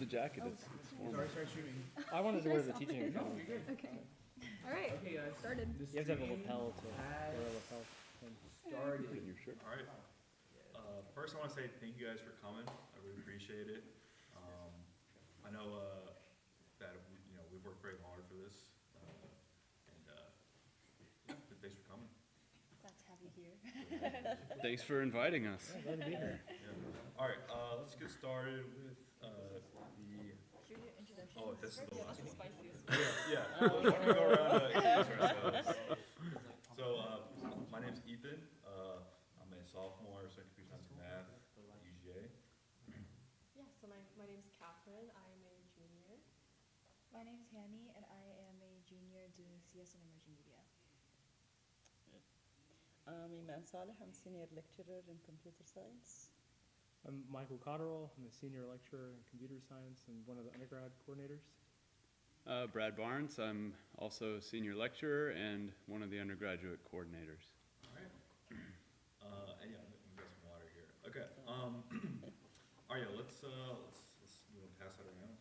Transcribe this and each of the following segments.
jacket. It's formal. Start shooting. I wanted to wear the teaching. No, you're good. Okay. All right. Okay, guys. Started. This You have to have a game lapel to has wear a lapel. pin. started. In your shirt. All right. First, I want to say thank you guys for coming. I really appreciate it. I know that we've worked very hard for this, and thanks for coming. Glad to have you here. Thanks for inviting us. Yeah, glad to be here. Yeah. All right, let's get started with the. Should we do introduction? Oh, this is the Yeah, last that's one. the spiciest. Yeah. Well, why don't we go around introduce ourselves? So, my name's Ethan. I'm a sophomore, studying computer science and math at UGA. Yeah, so my name's Catherine. I am a junior. My name is Hanny, and I am a junior doing CS and emerging media. I'm Iman Saleh. I'm senior lecturer in computer science. I'm Michael Cotterill. I'm a senior lecturer in computer science and one of the undergrad coordinators. Brad Barnes. I'm also a senior lecturer and one of the undergraduate coordinators. All right. And yeah, we got some water here. Okay. All right. Yeah, let's pass that around.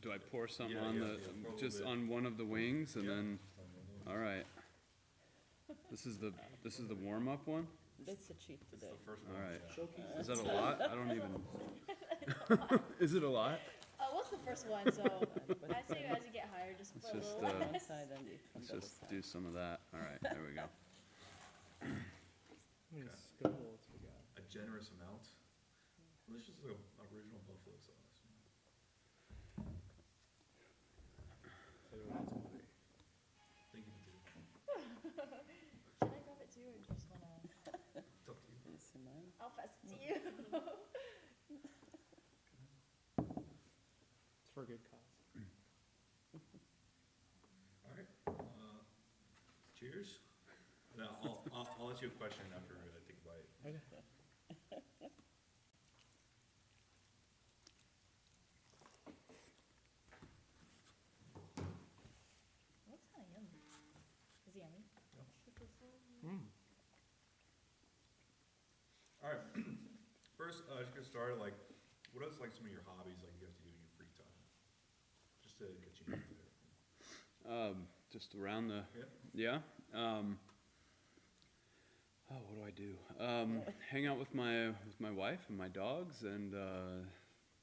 Do I pour some Yeah, on yeah, the yeah, pour a little just bit. on one of the wings and Yeah. then? All right. This is the warm up one. That's a cheat This is today. the first All one. right. Yeah. Is that a lot? I don't even. Is it a lot? What's the first one? So I say as you get higher, just Let's put a just little. One side and eat from let's the other just side. do some of that. All right. There we go. How many Okay. scovilles we got? A generous amount. This is like a original buffalo sauce. Thank you. Should I grab it too, or just wanna? It's up to you. You see mine? I'll pass it to you. It's for a good cause. All right. Cheers. Now, I'll ask you a question after I take a bite. Okay. That's kind of yummy. Is it yummy? Mm. All right. First, just get started. Like, what else? Like some of your hobbies, like you have to do in your free time, just to get you into it. Just around the. Yeah. Yeah. Oh, what do I do? Hang out with my wife and my dogs and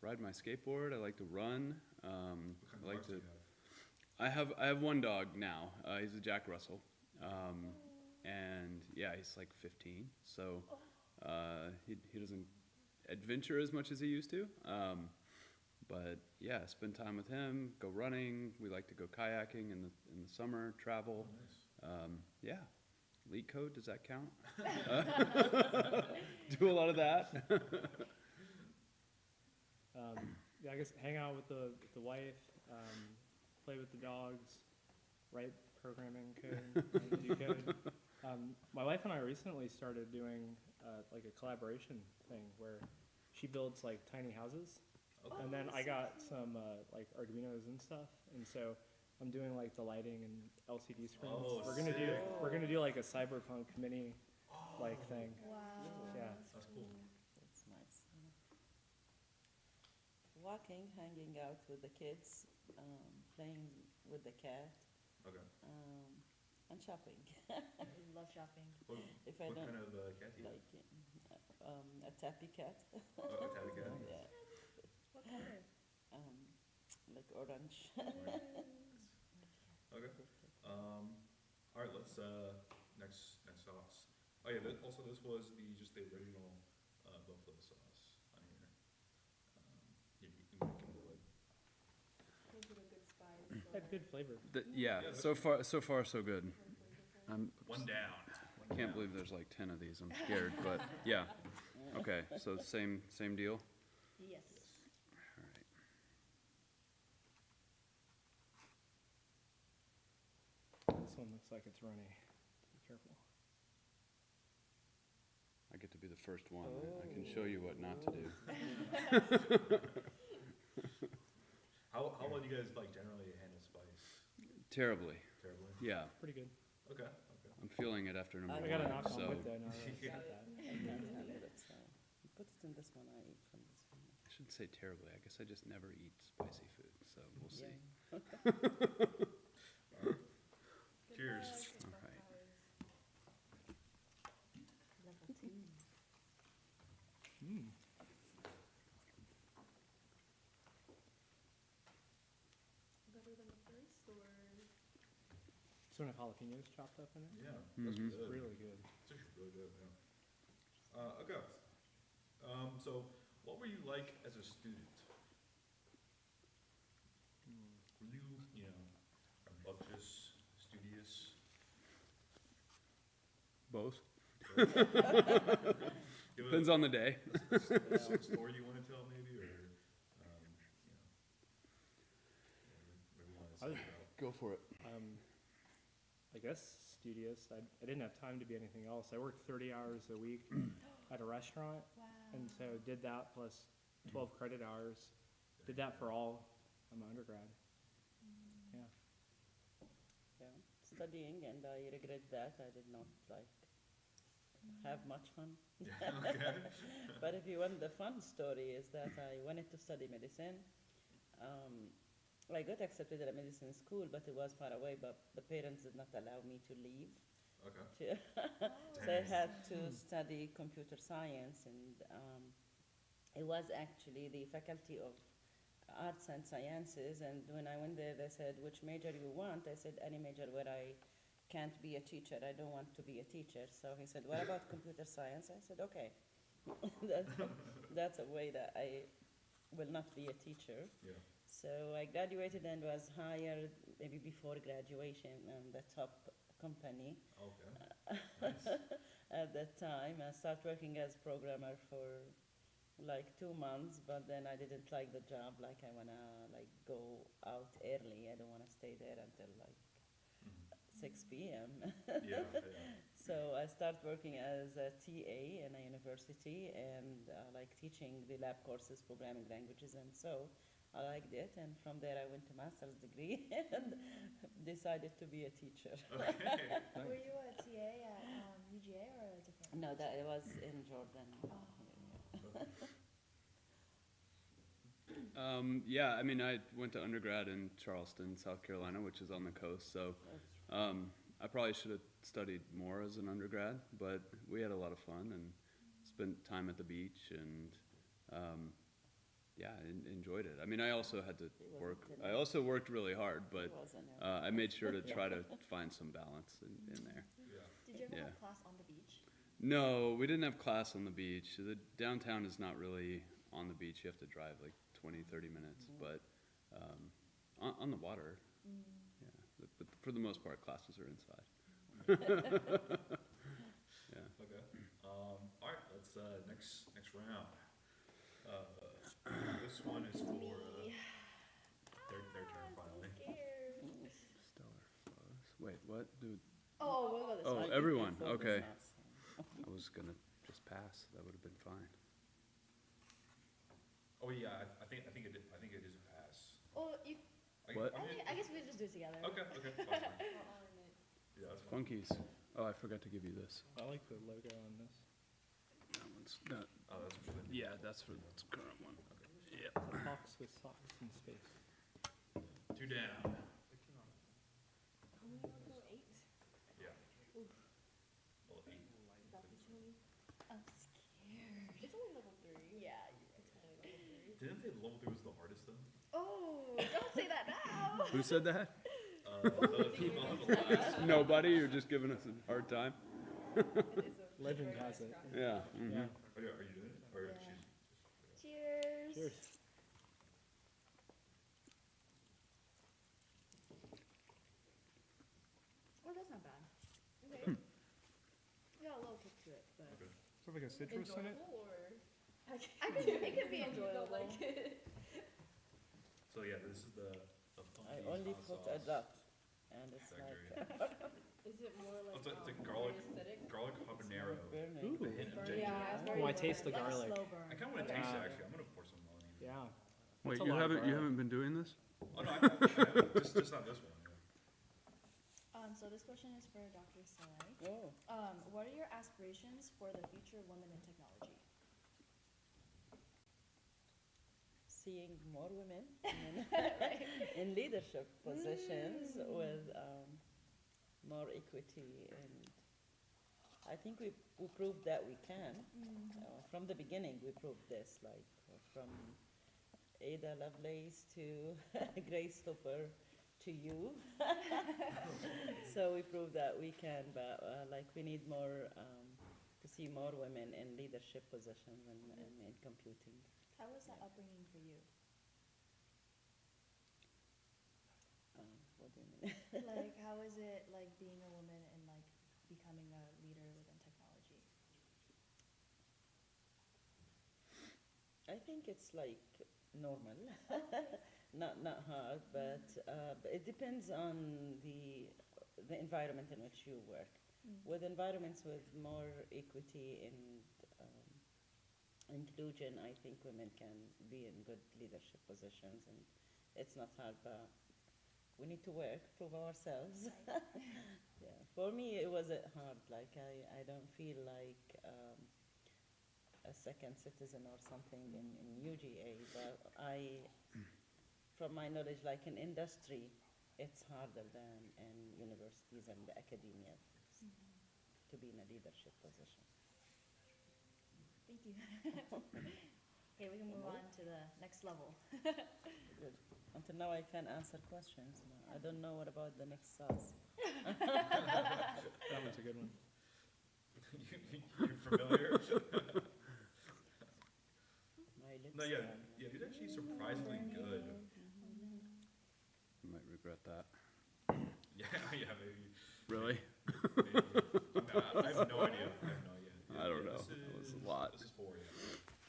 ride my skateboard. I like to run. What kind I of like dogs do to. you have? I have one dog now. He's a Jack Russell, and yeah, he's like 15. So he doesn't adventure as much as he used to. But yeah, spend time with him. Go running. We like to go kayaking in the summer. Travel. Oh, nice. Yeah. Leak code, does that count? Do a lot of that. Yeah, I guess hang out with the wife, play with the dogs, write programming code, do code. My wife and I recently started doing like a collaboration thing where she builds like tiny houses, Okay. and then I got some like Arduinos and stuff, and so I'm doing like the lighting and LCD screens. Oh, we're sick. gonna do like a cyberpunk mini like thing. Wow. Yeah. That's cool. That's nice. Walking, hanging out with the kids, playing with the cat, Okay. and shopping. Love shopping. What, If I what don't kind of cat do you have? like a tappy cat. A tabby cat? Yeah, What color? like orange. Okay. All right. Let's next sauce. Oh yeah. Also, this was just the original buffalo sauce on here. You can make it like. Gives it a good spice. Had good flavor. Yeah. Yeah, So far so good. I'm One down. can't believe there's like 10 of these. I'm scared, but yeah. Okay. So same deal. Yes. All right. This one looks like it's runny. Be careful. I get to be the first one. I can show you what not to do. How well do you guys like generally handle spice? Terribly. Terribly. Yeah. Pretty good. Okay. I'm feeling it after number I one. got a knock on So wood though. Now that I said that. I can't handle it, so put it in this one. I eat from this one. shouldn't say terribly. I guess I just never eat spicy food, so we'll see. Alright. Good Cheers. luck, All right. guys. Level 2. Mm. Better than the first, or? So have jalapenos chopped up in it? Yeah, that's Mhm. good. Really good. It's actually really good, yeah. Okay. So what were you like as a student? Were you know, rambunctious, studious? Both. Give a- Depends on the day. a story you wanna tell maybe, or, you know, whatever you wanna I say was- about. Go for it. I guess studious. I didn't have time to be anything else. I worked 30 hours a week at a restaurant, Wow. and so did that plus 12 credit hours. Did that for all of my undergrad. Yeah. Yeah, studying, and I regret that. I did not like have much fun. Yeah, okay. But if you want the fun story, is that I wanted to study medicine. I got accepted at a medicine school, but it was far away. But the parents did not allow me to leave. Okay. So I had to study computer science, and it was actually the faculty of arts and sciences. And when I went there, they said, "Which major you want?" I said, "Any major where I can't be a teacher. I don't want to be a teacher." So he said, "What about computer science?" I said, "Okay." That's a way that I will not be a teacher. Yeah. So I graduated and was hired maybe before graduation in the top company Okay. Nice. at that time. I started working as programmer for like 2 months, but then I didn't like the job. Like I wanna like go out early. I don't wanna stay there until like Mhm. 6 p.m. Yeah, yeah. So I started working as a TA in a university and like teaching the lab courses, programming languages, and so I liked it. And from there, I went to master's degree and decided to be a teacher. Okay. Were you a TA at UGA or a different? No, that it was in Jordan. Yeah, I mean, I went to undergrad in Charleston, South Carolina, which is on the coast. So I probably should have studied more as an undergrad, but we had a lot of fun and spent time at the beach and yeah, enjoyed it. I mean, I also had to work. I also worked really hard, but I made sure to try to find some balance in there. Yeah. Did you ever Yeah. have class on the beach? No, we didn't have class on the beach. The downtown is not really on the beach. You have to drive like 20, 30 minutes, but on the water, yeah. But for the most part, classes are inside. Yeah. Okay. All right. Let's next round. This one is for their turn finally. Scared. Stellar flows. Wait, what? Dude, Oh, what about this Oh, one? everyone, okay. I was gonna just pass. That would have been fine. Oh yeah, I think it is a pass. Well, you. What? I guess we just do it together. Okay. Fine. I'll earn it. Yeah, that's fine. Funkies. Oh, I forgot to give you this. I like the logo on this. That one's not. Oh, that's for the Yeah, that's for the current one. Yeah. Hawks with socks in space. 2 down. How many more go? 8? Yeah. Oof. Well, 8. Got this one. I'm scared. It's only level 3. Yeah. It's only level 3. Didn't they level 3 was the hardest though? Oh, don't say that now. Who said that? The people on the last. Nobody. You're just giving us a hard time. It is a Legend very has nice it. graphic. Yeah. Yeah. Are you doing it? Or Yeah. she's Cheers. Cheers. Oh, that's not bad. Okay. Got a little kick to it, but okay. Is there like a citrus in it? Enjoyable, or? it could be You don't enjoyable. like it. So yeah, this is the I funky only hot put sauce. a dot, and it's Factory. Is it more like It's like very garlic acidic? habanero. burning. Ooh. With a hint of Burn. ginger. Yeah, it's Oh, very Oh, I taste the burnt. Like a garlic. slow burn. I kind of want to taste it Yeah. actually. I'm gonna pour some on in. Yeah. Wait, That's a you lot of haven't garlic. been doing this? Oh no, I have. Just not this one. Yeah. So this question is for Dr. Saleh. Oh, What are your aspirations for the future of women in technology? seeing more women in leadership positions with more equity, and I think we proved that we can. From the beginning, we proved this, like from Ada Lovelace to Grace Hooper to you. So we proved that we can, but like we need more to see more women in leadership positions and in computing. How was that upbringing for you? What do you mean? Like, how is it like being a woman and like becoming a leader within technology? I think it's like normal, not hard, but it depends on the environment in which you work. With environments with more equity and inclusion, I think women can be in good leadership positions, and it's not hard, but we need to work, prove ourselves. Yeah, for me it wasn't hard. Like I don't feel like a second citizen or something in UGA, but from my knowledge, like in industry, it's harder than in universities and academia to be in a leadership position. Thank you. Okay, we can move on to the next level. Good. Until now, I can answer questions. I don't know what about the next sauce. That one's a good one. You're familiar? My lips. No, yeah, he's actually surprisingly good. You might regret that. Yeah, maybe. Really? Maybe. I have no idea. Yeah, I don't know. This That was is, a lot. This is 4, yeah.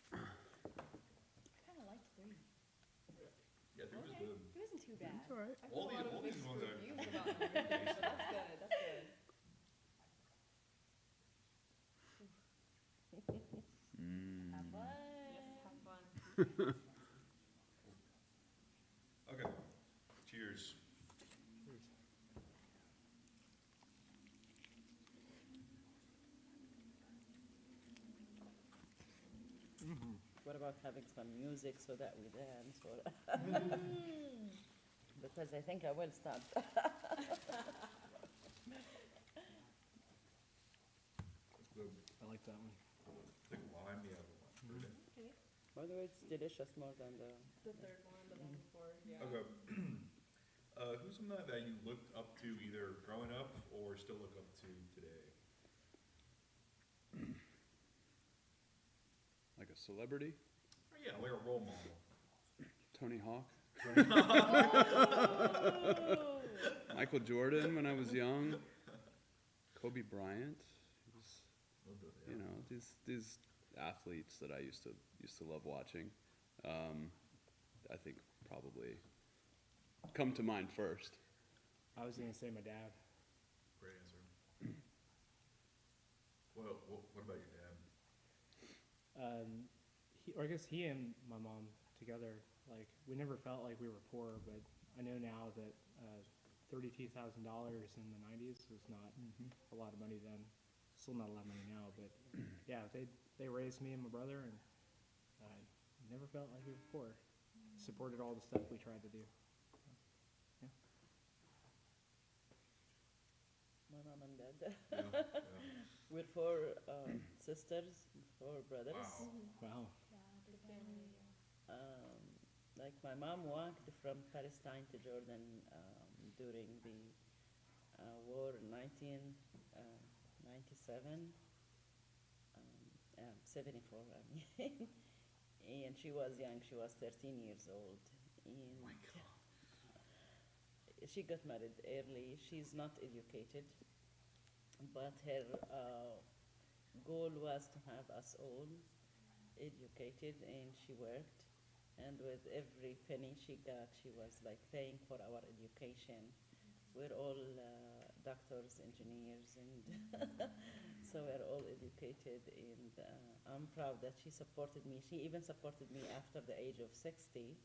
I kind of liked 3. Yeah, 3 was Okay. good. It wasn't too bad. It's all right. I've All heard a lot these of ones mixed are reviews about them, but that's good, that's good. Have fun. Yes, have fun. Okay. Cheers. What about having some music so that we dance? Or because I think I will start. That's good. I like that one. Like lime, yeah. Okay. Okay, By the way, it's delicious more than the. the third one, the one before, yeah. Okay. Who's someone that you looked up to either growing up or still look up to today? Like a celebrity? Or yeah, like a role model. Tony Hawk? Oh! Michael Jordan when I was young? Kobe Bryant? He was, you know, these athletes that I used to love watching. I think probably come to mind first. I was gonna say my dad. Great answer. What about your dad? Or I guess he and my mom together, like, we never felt like we were poor, but I know now that $32,000 in the 90s was not a lot of money then. Still not a lot of money now, but yeah, they raised me and my brother, and never felt like we were poor. Supported all the stuff we tried to do. Yeah. My mom and dad. Yeah. We're 4 sisters, 4 brothers. Wow. Wow. Yeah, big family. Like my mom walked from Palestine to Jordan during the war in 1997, 74, I mean. And she was young, she was 13 years old. And Oh my God. she got married early. She's not educated, but her goal was to have us all educated, and she worked. And with every penny she got, she was like paying for our education. We're all doctors, engineers, and so we're all educated. And I'm proud that she supported me. She even supported me after the age of 60.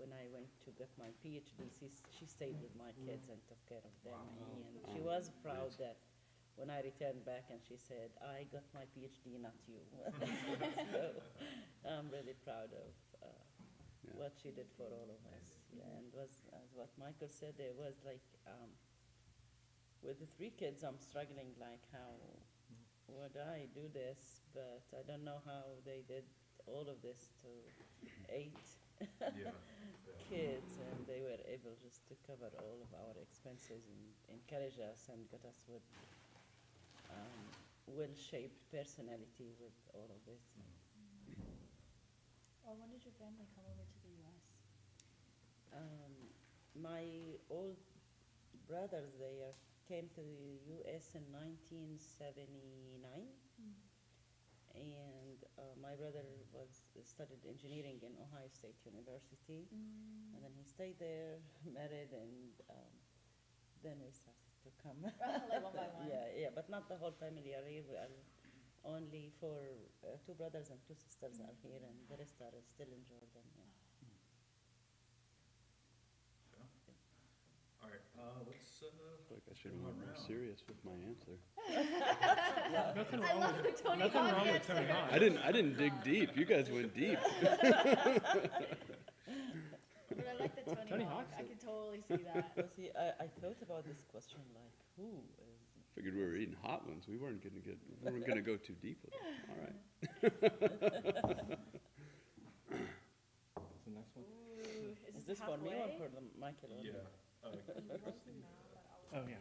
When I went to get my PhD, she stayed with my kids and took care of them. And she was proud that when I returned back, and she said, I got my PhD, not you. So I'm really proud of what she did for all of us. Yeah, and was, as what Michael said, it was like, with the 3 kids, I'm struggling like how would I do this, but I don't know how they did all of this to 8 Yeah. kids, and they were able just to cover all of our expenses and encourage us and get us with well-shaped personality with all of this. Well, when did your family come over to the US? My old brothers, came to the US in 1979, and my brother studied engineering in Ohio State University, and then he stayed there, married, and then we started to come. Like one by one? Yeah, but not the whole family are here. We are only 2 brothers and 2 sisters are here, and the rest are still in Jordan. Yeah. All right, let's, Like I should have been more serious with my answer. Nothing I wrong love with the Tony nothing Hawk wrong with answer. Tony Hawk. I didn't dig deep. You guys went deep. But I like the Tony Hawk. Hawk's I can totally see that. Well, see, I thought about this question like, who is? Figured we were eating hot ones. We weren't gonna go too deep with it. All right. What's the next one? Ooh, Is this for me or halfway? for Michael? only? yeah. Oh, yeah.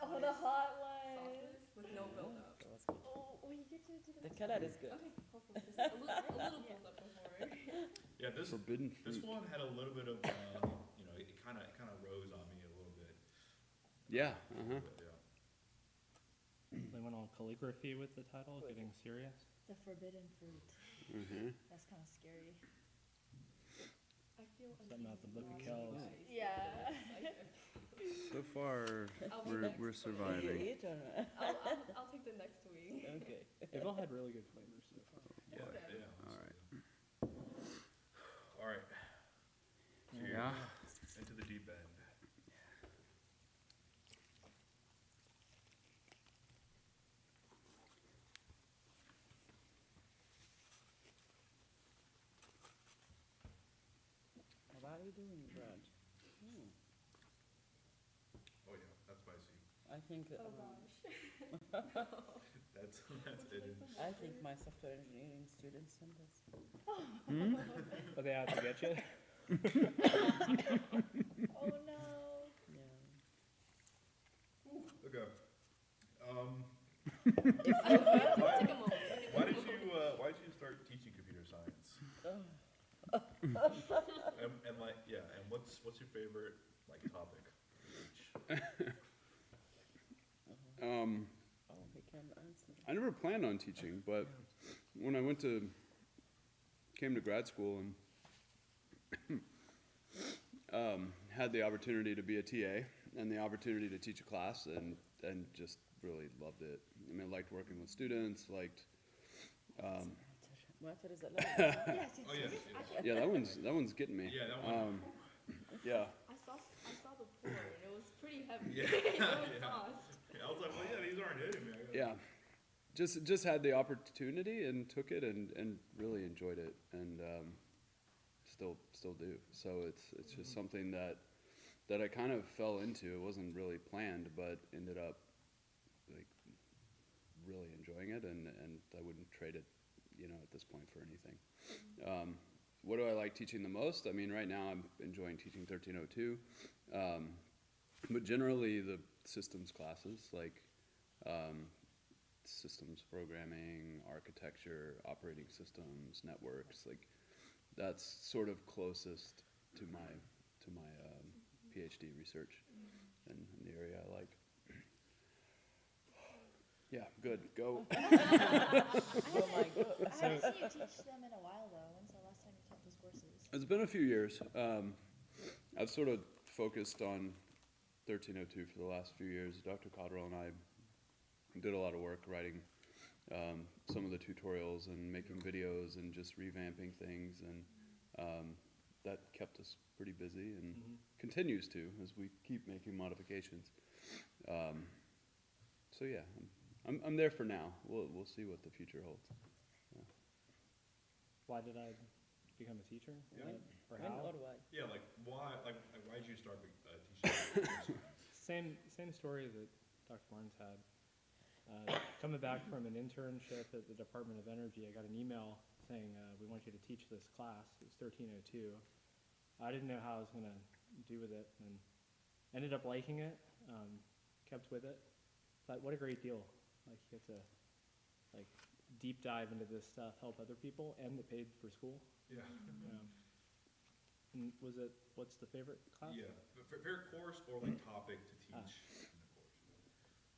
Oh, the hot one. Sauces with no build-up. That was good. Oh, well, you get to do The color is good. Okay, hopefully just a little build-up before. Yeah, this Forbidden this fruit. one had a little bit of, you know, it kind of rose on me a little bit. Yeah. Uh-huh. But, yeah. They went all calligraphy with the title, getting serious. the forbidden fruit. Mm-hmm. That's kind of scary. I feel Something out the Book of uneasy. Kells. Yeah. So far, I'll be we're next. surviving. Eat or not? I'll take the next week. Okay. They've all had really good flavors so far. Yeah, Okay. yeah. All right. All right. So you're Yeah. into the deep end. How are you doing, Brad? Oh yeah, that's spicy. I think Oh gosh. That's it. I think my software engineering students send us. But they have to get you? Oh no. Yeah. Okay. Take a moment. Why did you start teaching computer science? And like, yeah, and what's your favorite like topic? Oh, he can answer. I never planned on teaching, but when I came to grad school and had the opportunity to be a TA and the opportunity to teach a class and just really loved it. I mean, I liked working with students, liked, What is it like? Yes, it's Oh yes, yes. yeah, that one's getting me. Yeah, that one. Yeah, I saw the pour and it was pretty heavy. Yeah, It was yeah. sauce. I was like, well, yeah, these aren't hitting me. yeah. Just had the opportunity and took it and really enjoyed it and still do. So it's just something that I kind of fell into. It wasn't really planned, but ended up like really enjoying it and I wouldn't trade it, at this point for anything. What do I like teaching the most? I mean, right now I'm enjoying teaching 1302, but generally the systems classes like systems programming, architecture, operating systems, networks, like that's sort of closest to my PhD research and the area I like. Yeah, good. Go. Oh my god. I haven't seen you teach them in a while though. When's the last time you taught those courses? It's been a few years. I've sort of focused on 1302 for the last few years. Dr. Cotterill and I did a lot of work writing some of the tutorials and making videos and just revamping things, and that kept us pretty busy and continues to as we keep making modifications. So yeah, I'm there for now. We'll see what the future holds. Why did I become a teacher? Yeah. Or When how? or why? Yeah, like why did you start teaching computer science? Same story that Dr. Barnes had. Coming back from an internship at the Department of Energy, I got an email saying, we want you to teach this class. It was 1302. I didn't know how I was going to do with it, and ended up liking it, kept with it. Thought, what a great deal. Like, you get to, like, deep dive into this stuff, help other people, and get paid for school. Yeah. And what's the favorite class? Yeah. Favorite course or like topic to teach in the course?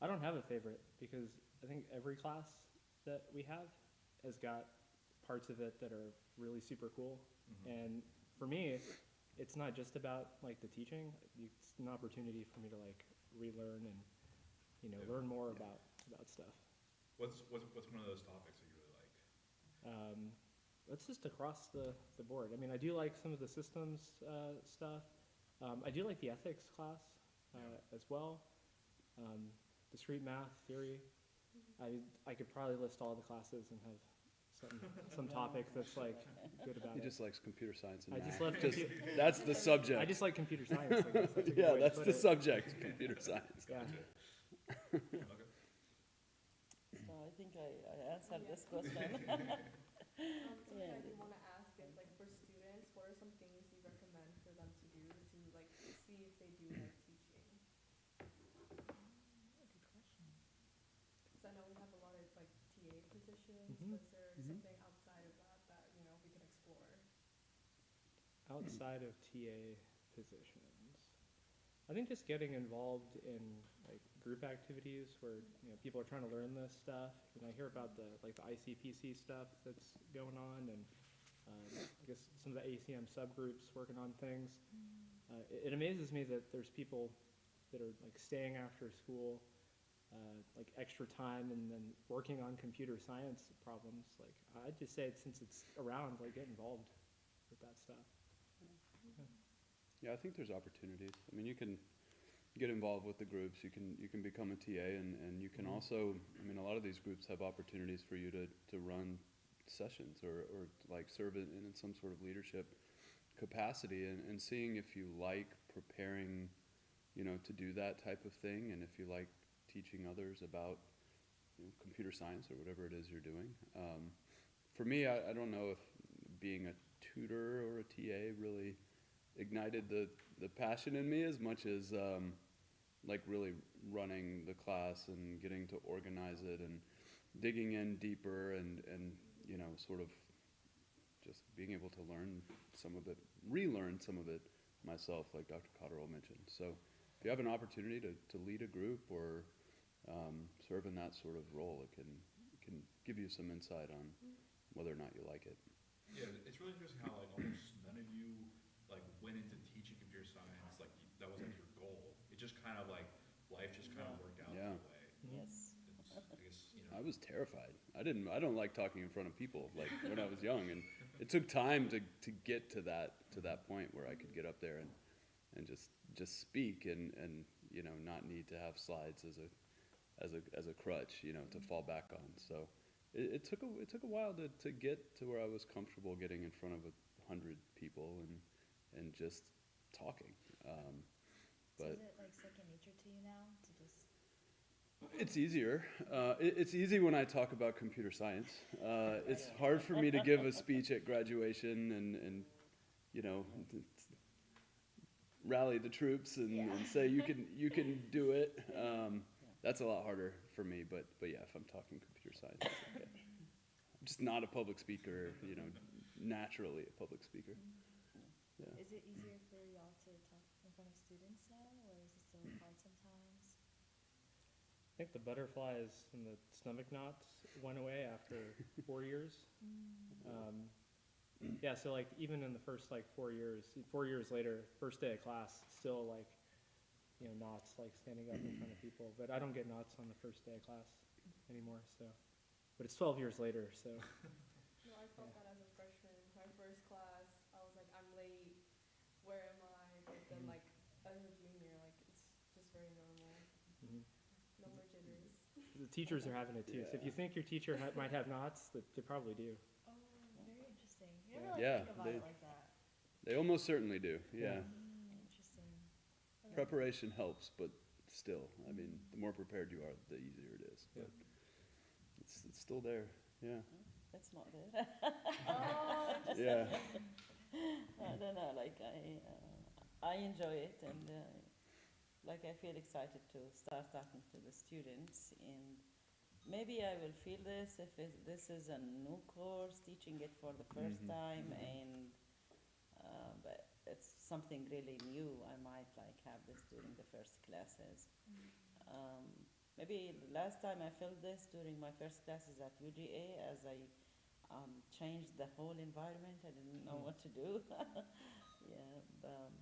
I don't have a favorite because I think every class that we have has got parts of it that are really super cool. Mhm. And for me, it's not just about like the teaching. It's an opportunity for me to like relearn and Yeah. learn more Yeah. about stuff. What's one of those topics that you really like? It's just across the board. I mean, I do like some of the systems stuff. I do like the ethics class as well. Discrete math theory. I could probably list all the classes and have some topic that's like good about He it. just likes computer science and I math. just love That's the subject. I just like computer science. I guess. That's a good Yeah, way to that's put the it. subject, computer science. Yeah. Okay. So I think I answered Yeah. this question. Something Yeah. I do want to ask is like for students, what are some things you recommend for them to do to like see if they do like teaching? Because I know we have a lot of like TA positions, Mhm. but is there Mhm. something outside of that that we can explore? Outside of TA positions, I think just getting involved in like group activities where people are trying to learn this stuff. I hear about the ICPC stuff that's going on, and I guess some of the ACM subgroups working on things. It amazes me that there's people that are like staying after school, like extra time, and then working on computer science problems. Like I'd just say, since it's around, like get involved with that stuff. Yeah, I think there's opportunities. I mean, you can get involved with the groups. You can become a TA, and you can Mhm. also. I mean, a lot of these groups have opportunities for you to run sessions or like serve in some sort of leadership capacity, and seeing if you like preparing, to do that type of thing, and if you like teaching others about computer science or whatever it is you're doing. For me, I don't know if being a tutor or a TA really ignited the passion in me as much as like really running the class and getting to organize it and digging in deeper and sort of just being able to learn some of it, relearn some of it myself, like Dr. Cotterill mentioned. So if you have an opportunity to lead a group or serve in that sort of role, it can give you some insight on whether or not you like it. Yeah, it's really interesting how like almost none of you like went into teaching computer science like that was like your goal. It just kind of like life just kind of worked out Yeah. that way. Yes. It's, I guess I was terrified. I don't like talking in front of people like when I was young, and it took time to get to that point where I could get up there and just speak and not need to have slides as a crutch, to fall back on. So it took a while to get to where I was comfortable getting in front of 100 people and just talking. So But is it like second nature to you now to just? it's easier. It's easy when I talk about computer science. It's hard for me to give a speech at graduation and rally the troops and say you can do it. That's a lot harder for me. But yeah, if I'm talking computer science, it's okay. I'm just not a public speaker. Naturally a public speaker. Yeah. Is it easier for y'all to talk in front of students now, or is it still hard sometimes? I think the butterflies and the stomach knots went away after 4 years. Yeah, so like even in the first 4 years, 4 years later, first day of class, still knots like standing up in front of people. But I don't get knots on the first day of class anymore. So, but it's 12 years later. So No, I felt that as a freshman. My first class, I was like, I'm late. Where am I? But then like as a junior, like it's just very normal. mhm. No more jitters. The teachers are having it too. So if you think your teacher might have knots, they probably do. Oh, very interesting. You never really Yeah, think about they- it like that. They almost certainly do, yeah. Interesting. Preparation helps, but still, I mean, the more prepared you are, the easier it is. But it's still there, yeah. It's not there. Oh, Yeah. I don't know, like I enjoy it, and like I feel excited to start talking to the students, and maybe I will feel this if this is a new course, teaching it for the first Mhm. time, and but it's something really new. I might like have this during the first classes. Maybe the last time I felt this during my first classes at UGA, as I changed the whole environment. I didn't know what to do. Yeah, but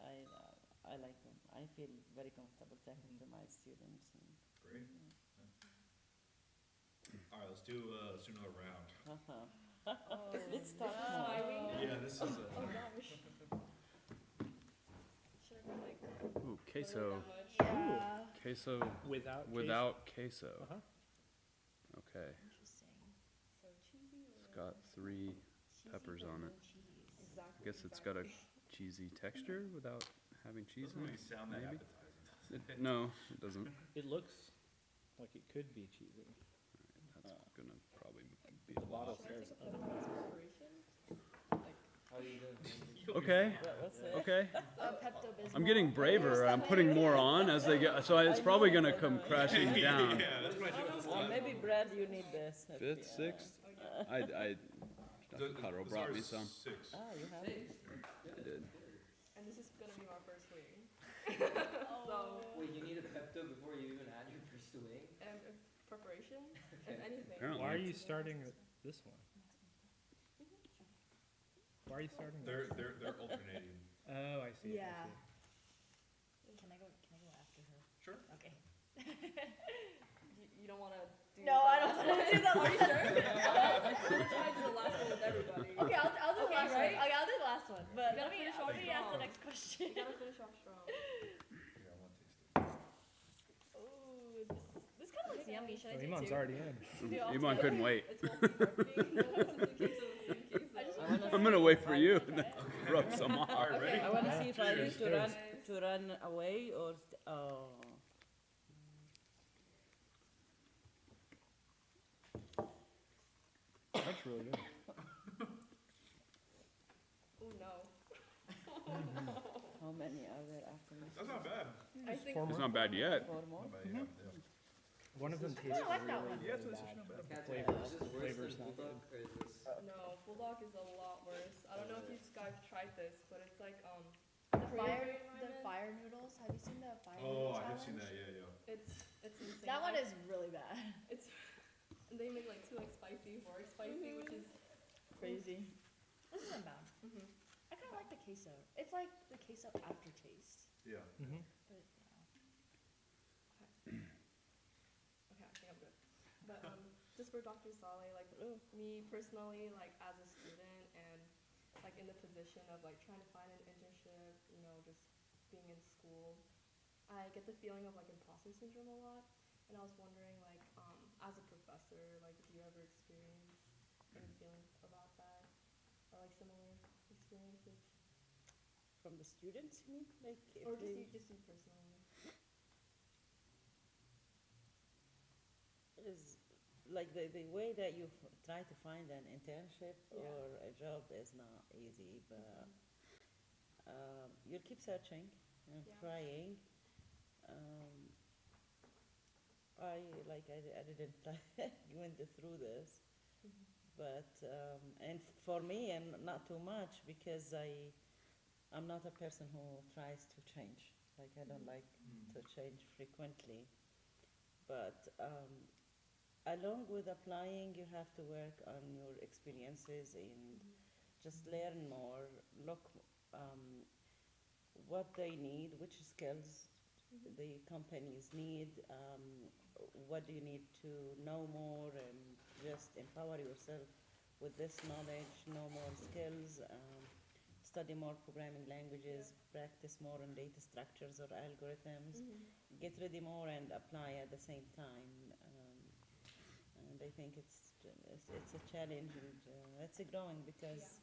I like them. I feel very comfortable talking to my students. And, Great. All right, let's do another round. Oh, Let's start no. more. Yeah, this is Oh gosh. Should have been like Ooh, literally queso. that much. Yeah. Queso Without queso. Uh-huh. Okay. Interesting. So cheesy or It's got 3 Cheesy peppers but on no it. cheese. exactly. I guess it's got a cheesy texture without having cheese doesn't in really it. sound that maybe? appetizing. No, it doesn't. It looks like it could be cheesy. That's gonna probably be The a bottle lot. Should I says take a photo otherwise. of preparation? Like, How are you doing? Okay. What's it? Okay. Pepto-Bismol. I'm getting braver. I'm putting more on as they get. So it's probably gonna come crashing down. Yeah, that's what I do this time. Maybe Brad, you need this. if Fifth, you- sixth. okay. Dr. Cotterill brought me some. 6. Ah, you have it. I did. And this is gonna be my first wing. Oh. So, Wait, you need a Pepto before you even had your first wing? if preparation, if Okay. anything. Apparently. Why are you starting with this one? Why are you starting with They're this? they're alternating. Oh, I see. Yeah. I see. Can I go after her? Sure. Okay. You don't wanna do No, I don't the wanna last do the one? Are you last sure? I'm trying to do the last one with everybody. Okay, I'll do the Okay, last right? one. Okay, I'll do the last one. But You gotta let me finish off ask the strong. next question. You gotta finish off strong. Here, I want to taste it. Ooh, this kind of looks yummy. Should I So do Iman's two? already in. Do all Iman two? couldn't wait. It's multi-marketing. No one's in the case of the same case. I just though. wanna I'm gonna wait for you Okay. and then rub some off. All right, ready? I want to see if I need to run Cheers. away or oh. That's really good. Ooh, no. How many are there after me? That's not bad. I think Four It's more. not bad yet. 4 more? Not bad, yeah. One of them tastes I like that really, one. Yeah, really it's bad. not but bad. The Is flavor's, this worse flavor's than not good. Bulldog, or is this? no. Bulldog is a lot worse. I don't know if you guys tried this, but it's like The Korean fire, the environment. fire noodles. Have you seen the fire noodle Oh, I have seen challenge? that. Yeah, yeah. It's insane. That one Like, is really bad. It's they make like 2 like spicy, 4 like spicy, which is Crazy. This isn't bad. mhm. I kind of like the queso. It's like the queso aftertaste. Yeah. Mm-hmm. But Okay, I think I'm good. But just for Dr. Saleh, like me personally, like as a student and like in the position of like trying to find an internship, you know, just being in school, I get the feeling of like imposter syndrome a lot. And I was wondering, like, as a professor, like, do you ever experience any feeling about that, or like similar experiences, From the students, you mean? Like, if or just they- you personally? It is like the way that you try to find an internship Yeah. or a job is not easy, but you'll keep searching and Yeah. trying. I didn't went through this, Mhm. but and for me, and not too much because I'm not a person who tries to change. Like I don't like to change frequently, but along with applying, you have to work on your experiences and just learn more. Look what they need, which skills the companies need. What do you need to know more, and just empower yourself with this knowledge, know more skills, study more programming languages, practice more on data structures or algorithms, get ready more and apply at the same time. And I think it's a challenge, and it's growing because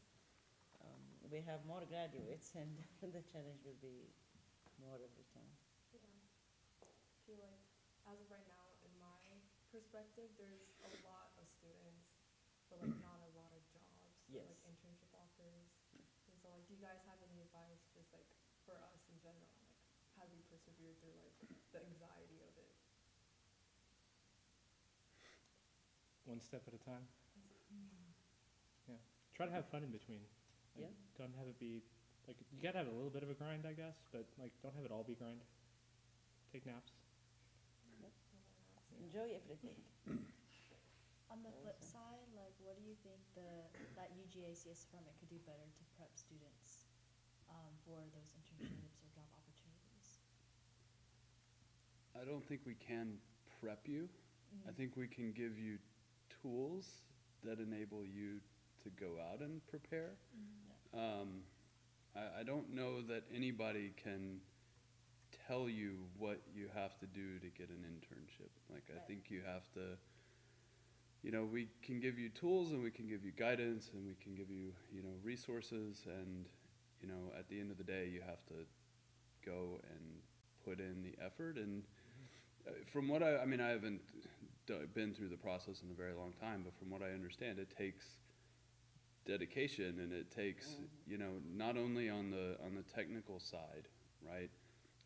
we have more graduates, and the challenge will be more every time. Yeah. I feel like as of right now, in my perspective, there's a lot of students, but like not a lot of jobs or like Yes. internship offers. And so like, do you guys have any advice just like for us in general? Like, how do we persevere through like the anxiety of it? One step at a time. Yeah. Try to have fun in between. Like, Yeah. Don't have it be, like, you gotta have a little bit of a grind, I guess, but like, don't have it all be grind. Take naps. Enjoy everything. On the flip side, like, what do you think that UGACS department could do better to prep students for those internships or job opportunities? I don't think we can prep you. I think we can give you tools that enable you to go out and prepare. I don't know that anybody can tell you what you have to do to get an internship. Like, I Right. think you have to, we can give you tools and we can give you guidance and we can give you, resources, and, at the end of the day, you have to go and put in the effort. And from what I haven't been through the process in a very long time, but from what I understand, it takes dedication, and it takes, not only on the technical side, right?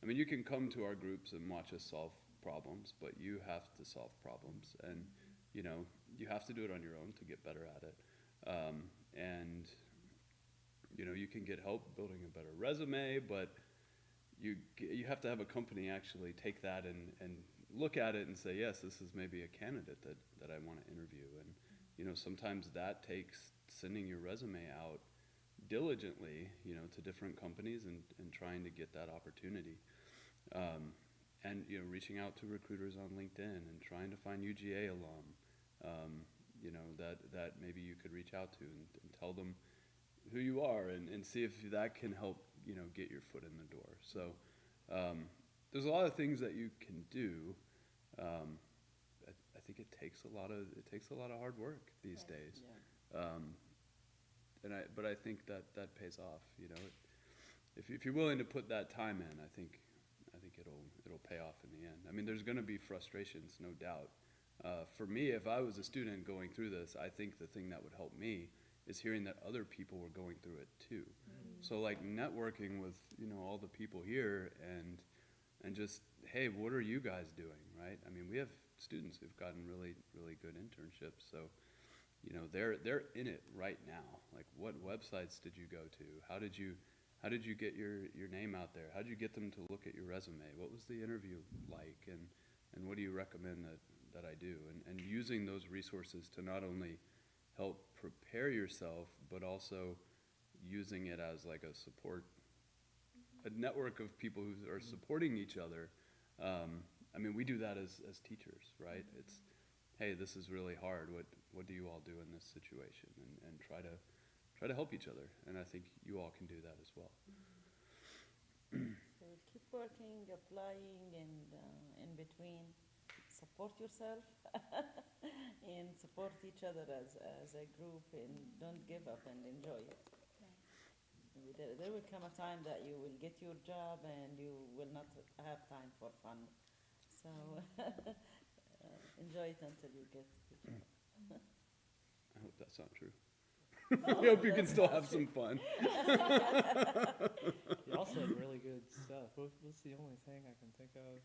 I mean, you can come to our groups and watch us solve problems, but you have to solve problems, and you have to do it on your own to get better at it. And you can get help building a better resume, but you have to have a company actually take that and look at it and say, yes, this is maybe a candidate that I want to interview. And sometimes that takes sending your resume out diligently, to different companies and trying to get that opportunity. And reaching out to recruiters on LinkedIn and trying to find UGA alum, that maybe you could reach out to and tell them who you are, and see if that can help, get your foot in the door. So there's a lot of things that you can do. I think it takes a lot of hard work these Right. days. Yeah. But I think that pays off. If you're willing to put that time in, I think it'll pay off in the end. I mean, there's going to be frustrations, no doubt. For me, if I was a student going through this, I think the thing that would help me is hearing that other people were going through it too. So like networking with all the people here and just, hey, what are you guys doing, right? I mean, we have students who've gotten really, really good internships, so they're in it right now. Like, what websites did you go to? How did you get your name out there? How did you get them to look at your resume? What was the interview like? And what do you recommend that I do? And using those resources to not only help prepare yourself, but also using it as like a support, a network of people who are supporting each other. I mean, we do that as teachers, right? It's, hey, this is really hard. What do you all do in this situation? And try to help each other. And I think you all can do that as well. So keep working, applying, and in between, support yourself and support each other as a group, and don't give up and enjoy it. There will come a time that you will get your job and you will not have time for fun. So enjoy it until you get the job. I hope that's not true. I hope you can still have some fun. You also had really good stuff. What's the only thing I can think of?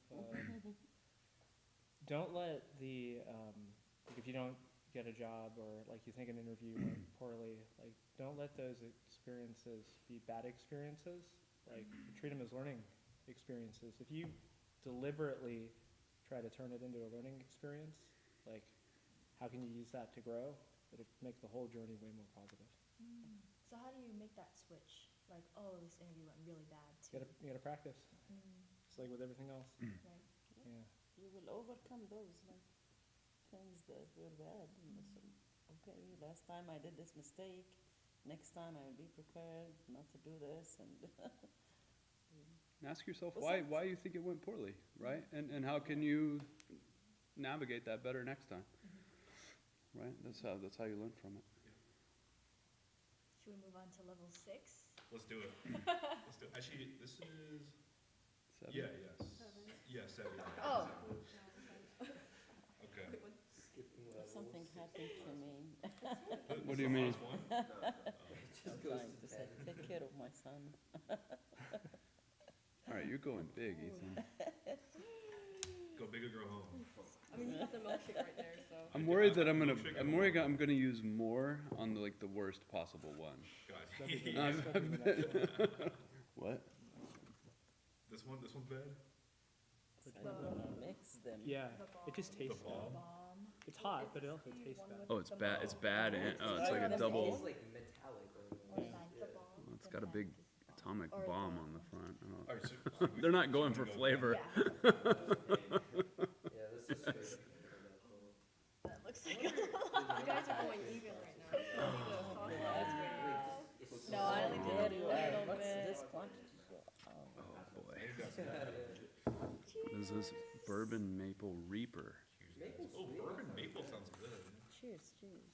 Don't let like if you don't get a job, or like you think an interview went poorly, like don't let those experiences be bad experiences. Like, treat them as learning experiences. If you deliberately try to turn it into a learning experience, like, how can you use that to grow? It'll make the whole journey way more positive. So how do you make that switch? Like, oh, this interview went really bad. You gotta practice. It's like with everything else. Right. Yeah. You will overcome those things that were bad. And so, okay, last time I did this mistake. Next time I will be prepared not to do this. And Ask yourself Well, why you think it went poorly, right? And how can you navigate that better next time, right? That's how you learn from it. Should we move on to level 6? Let's do it. Let's do it. Actually, this is, Seven? yeah, yes. Seven. Yeah, 7. Oh. Okay. Skipping levels. Something happened to me. What do you mean? No, I'm just goes trying to to say, 10. take care of my son. All right, you're going big, Ethan. Go big or go home. I mean, you got the milkshake right there, so. I'm worried that I'm Milkshake and worried I'm gonna use more on the like the worst possible one. God. That'd be the next- that'd be the next one. What? This one's bad? So I'm gonna mix them. Yeah, The it just bomb. tastes The bad. Bomb. It's hot, but it also tastes bad. Oh, it's bad. It's bad, and it's like a It's double. It's like metallic. Or Yeah. like the bomb. Well, it's got a big atomic Or bomb the- on the front. I don't- Alright, so They're not going for flavor. Yeah, Yeah, this is straight. that looks like. You guys are going even right now. You can see the sauce is very. No, I only There did you a are. little What's bit. this quantity? Oh. Oh boy. maybe that's bad. This is bourbon maple reaper. Maple Oh, sweet. bourbon maple sounds good. Cheers, cheers.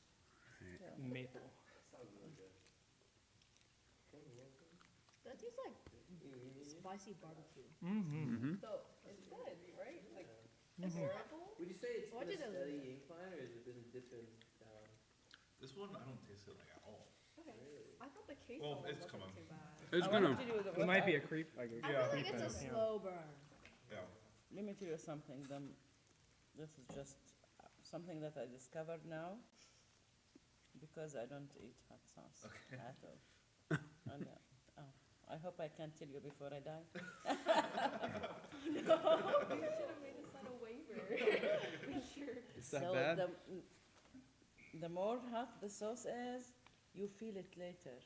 Maple. Sounds really good. That tastes like spicy barbecue. Mm-hmm. So, it's good, right? Like, Mhm. it's bearable. Would you say it's Why been a did it- steady incline, or has it been dipping down? This one, I don't taste it like at all. Okay. Really? I thought the queso Well, one it's wasn't coming. too bad. It's I gonna. wanted to do the- It might be a creep, like a I Yeah. feel like creep it's a in, yeah. slow burn. Yeah. Let me tell you something. This is just something that I discovered now because I don't eat hot sauce at all. And, I hope I can tell you before I die. No, you should have made us sign a waiver. We sure. Is that So bad? the more hot the sauce is, you feel it later.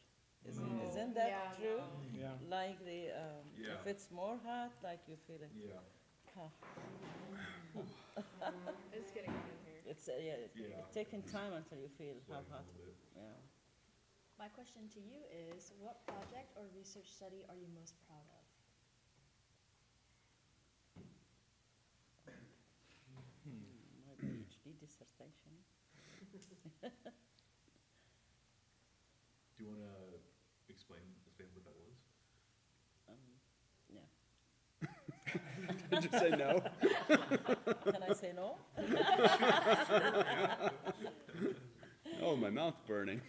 Mm. Isn't that Yeah, true? no. Yeah. Like the Yeah. if it's more hot, like you feel it. Yeah. Huh. It's getting hot in here. It's Yeah. taking time until you feel how Sweating a hot. little bit. Yeah. My question to you is, what project or research study are you most proud of? My PhD dissertation. Do you want to explain what that was? Yeah. Did you say no? Can I say no? Oh, my mouth's burning.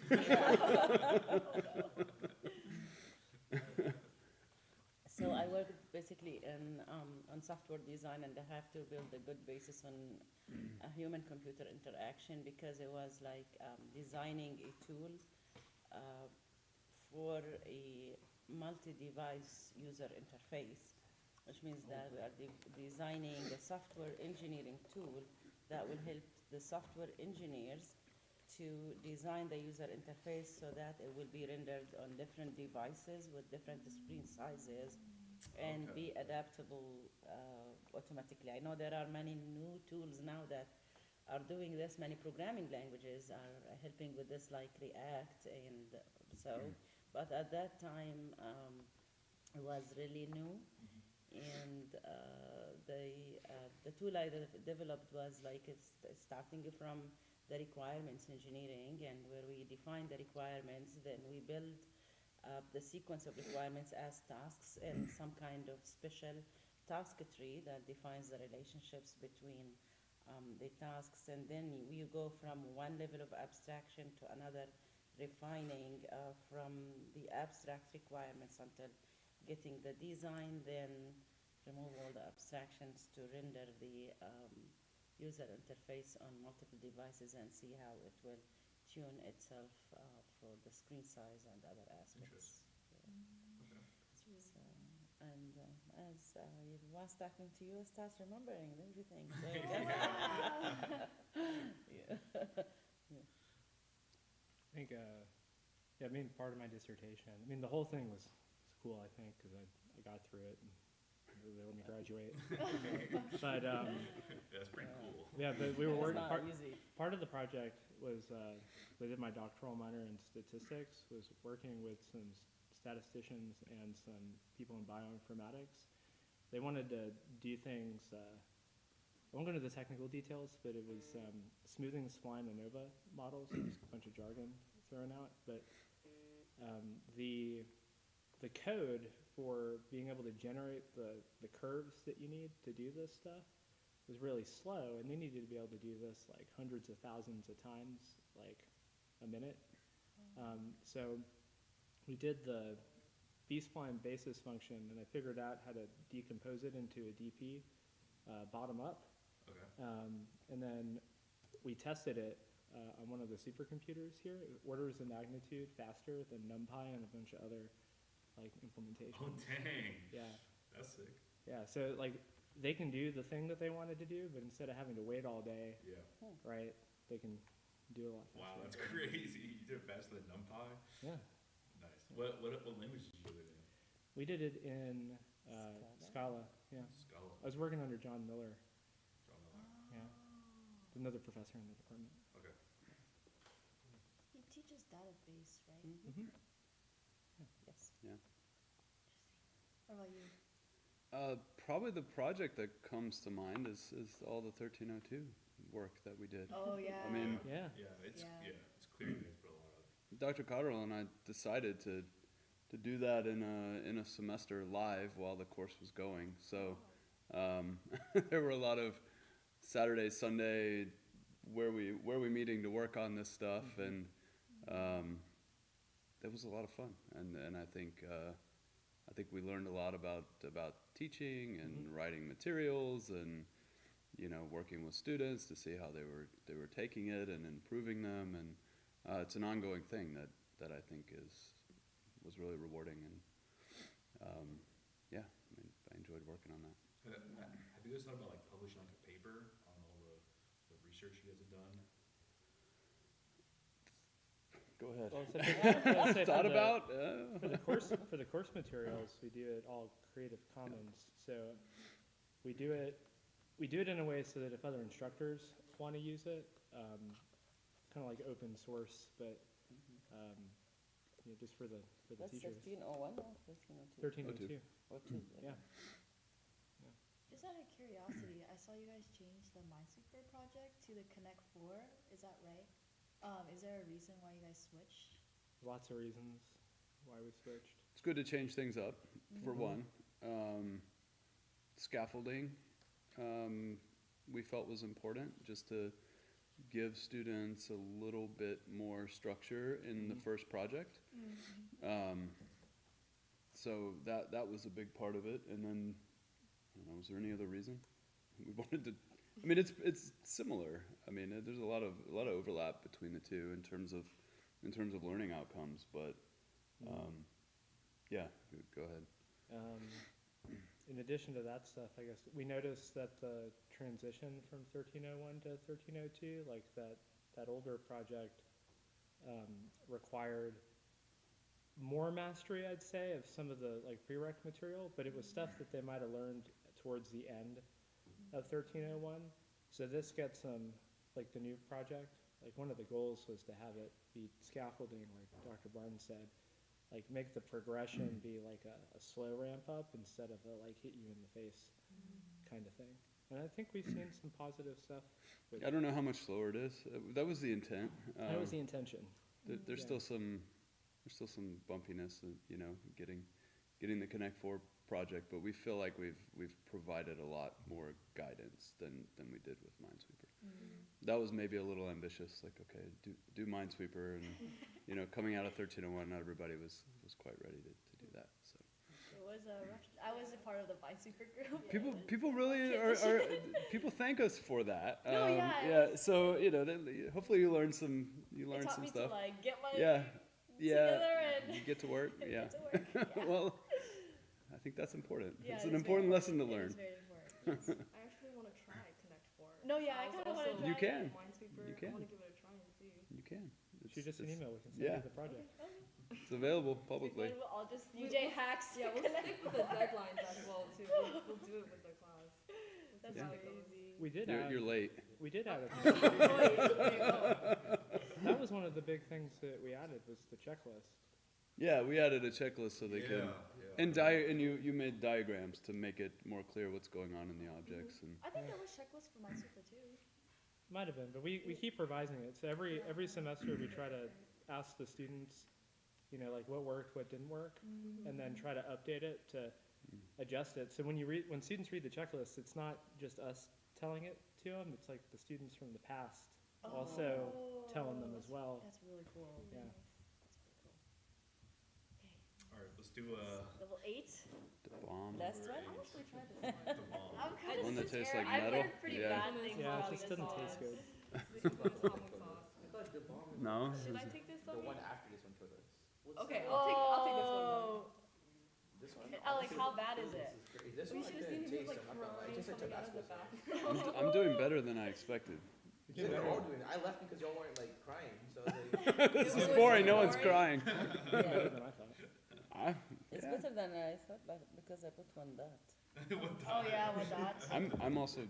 So I work basically on software design, and I have to build a good basis on a human-computer interaction because it was like designing a tool for a multi-device user interface, which means that we are designing a software engineering tool that will help the software engineers to design the user interface so that it will be rendered on different devices with different screen sizes and Okay. be adaptable automatically. I know there are many new tools now that are doing this. Many programming languages are helping with this, like React and so. But at that time, it was really new, and the tool I developed was like it's starting from the requirements engineering, and where we define the requirements, then we build the sequence of requirements as tasks and some kind of special task tree that defines the relationships between the tasks, and then you go from one level of abstraction to another, refining from the abstract requirements until getting the design, then remove all the abstractions to render the user interface on multiple devices and see how it will tune itself for the screen size and other aspects. Okay. So, and as I was talking to you, I start remembering everything. So yeah. I think, yeah, I mean, part of my dissertation, I mean, the whole thing was cool, I think, because I got through it and they let me graduate. But, Yeah, that's pretty cool. yeah, but we were It's working, not easy. part of the project was, I did my doctoral minor in statistics, was working with some statisticians and some people in bioinformatics. They wanted to do things, I won't go into the technical details, but it was smoothing the spline ANOVA models, just a bunch of jargon thrown out. But the the code for being able to generate the curves that you need to do this stuff was really slow, and they needed to be able to do this like hundreds of thousands of times, like a minute. So we did the B-spline basis function, and I figured out how to decompose it into a DP bottom up. Okay. And then we tested it on one of the supercomputers here. It orders of magnitude faster than NumPy and a bunch of other like implementations. Oh, dang. Yeah, That's sick. yeah. So like they can do the thing that they wanted to do, but instead of having to wait all day, Yeah. right, they can do a lot faster. Wow, that's crazy. You did it faster than NumPy? Yeah. Nice. What language did you do it in? We did it in Scala. Yeah. Scala. I was working under John Miller, John Miller. yeah, another professor in the department. Okay. He teaches database, right? Mm-hmm. Yes. What about you? Probably the project that comes to mind is all the 1302 work that we did. Oh yeah. I mean, Yeah. It's Yeah. it's clear you guys put a lot of. Dr. Cotterill and I decided to do that in a semester live while the course was going. So there were a lot of Saturday, Sunday, where we meeting to work on this stuff, and it was a lot of fun. And I think we learned a lot about teaching and writing materials, and working with students to see how they were taking it and improving them, and it's an ongoing thing that I think was really rewarding, and I enjoyed working on that. Have you guys thought about like publishing like a paper on all the research you guys have done? Go ahead. Well, so I'd say Thought about? for the course materials, we do it all Creative Commons. So we do it in a way so that if other instructors want to use it, kind of like open source, but just for the That's teachers. 1301 or 1302? 1302. Or two, Yeah. Just out of curiosity, I saw you guys change the Minesweeper project to the Connect 4. Is that right? Is there a reason why you guys switched? Lots of reasons why we switched. It's good to change things up, for one. Scaffolding, we felt was important, just to give students a little bit more structure in the first project. So that was a big part of it. And then, I don't know, was there any other reason? We wanted to, I mean, it's similar. I mean, there's a lot of overlap between the two in terms of learning outcomes, but, yeah, go ahead. In addition to that stuff, I guess we noticed that the transition from 1301 to 1302, like that older project, required more mastery, I'd say, of some of the like prereq material, but it was stuff that they might have learned towards the end of 1301. So this gets them, like the new project, like one of the goals was to have it be scaffolding, like Dr. Barnes said, like make the progression be like a slow ramp up instead of a like hit you in the face kind of thing. And I think we've seen some positive stuff. I don't know how much slower it is. That was the intent. That was the intention. There's Yeah. still some bumpiness, getting the Connect 4 project, but we feel like we've provided a lot more guidance than we did with Minesweeper. That was maybe a little ambitious, like, okay, do Minesweeper, and coming out of 1301, not everybody was quite ready to do that. So It was a rush. I was a part of the Minesweeper group. people really are people thank us for that. No, yeah, yeah. So hopefully you learn some It taught some me stuff. to like get my Yeah. together and You get to work. Yeah. get to work. Yeah. Well, I think that's important. Yeah, it's it an is important very lesson to It learn. is very important. I actually want to try Connect 4. No, yeah, I was kinda wanna also try You can. Minesweeper. You can. I want to give it a try and see. You can. Shoot us an It's- email, we can send yeah. you the project. It's available publicly. Then we'll all just We- UGAHacks. Yeah, we'll stick with the deadlines as well too. We'll do it with the class. We'll see That's how it goes. crazy. We did You're late. we did add a Oh, that was one of the big things that we added was the checklist. Yeah, we added a checklist so they could. And you made diagrams to make it more clear what's going on in the objects, and I think there was checklists for Minesweeper too. Might have been, but we keep revising it. So every semester we try to ask the students you know, like what worked, what didn't work, and then try to update it to adjust it. So when students read the checklist, it's not just us telling it to them, it's like the students from the past also telling them as well. That's really cool. Yeah. That's pretty cool. Okay, All right, let's do level 8. The bomb. Last number one? I eight, actually tried this one. the bomb. I'm kind of One that tastes like I've metal? heard pretty Yeah. bad things Yeah, it about just this doesn't sauce. taste good. This is almond sauce. I thought the bomb was No? Should I take this the one? one after this one for this. Okay, I'll take this one then. This one? Like, how bad is it? This is great. This We one I should have couldn't seen him taste. like I'm not gonna lie. It crying tastes like coming out of Tabasco the sauce. bathroom. I'm doing better than I expected. You guys are all doing it. I left because y'all weren't like crying, so I was like, This is was boring, no one's boring. crying. Better than I thought. It's Yeah. better than I thought, but because I put one dot. Oh yeah, with dots. I'm also,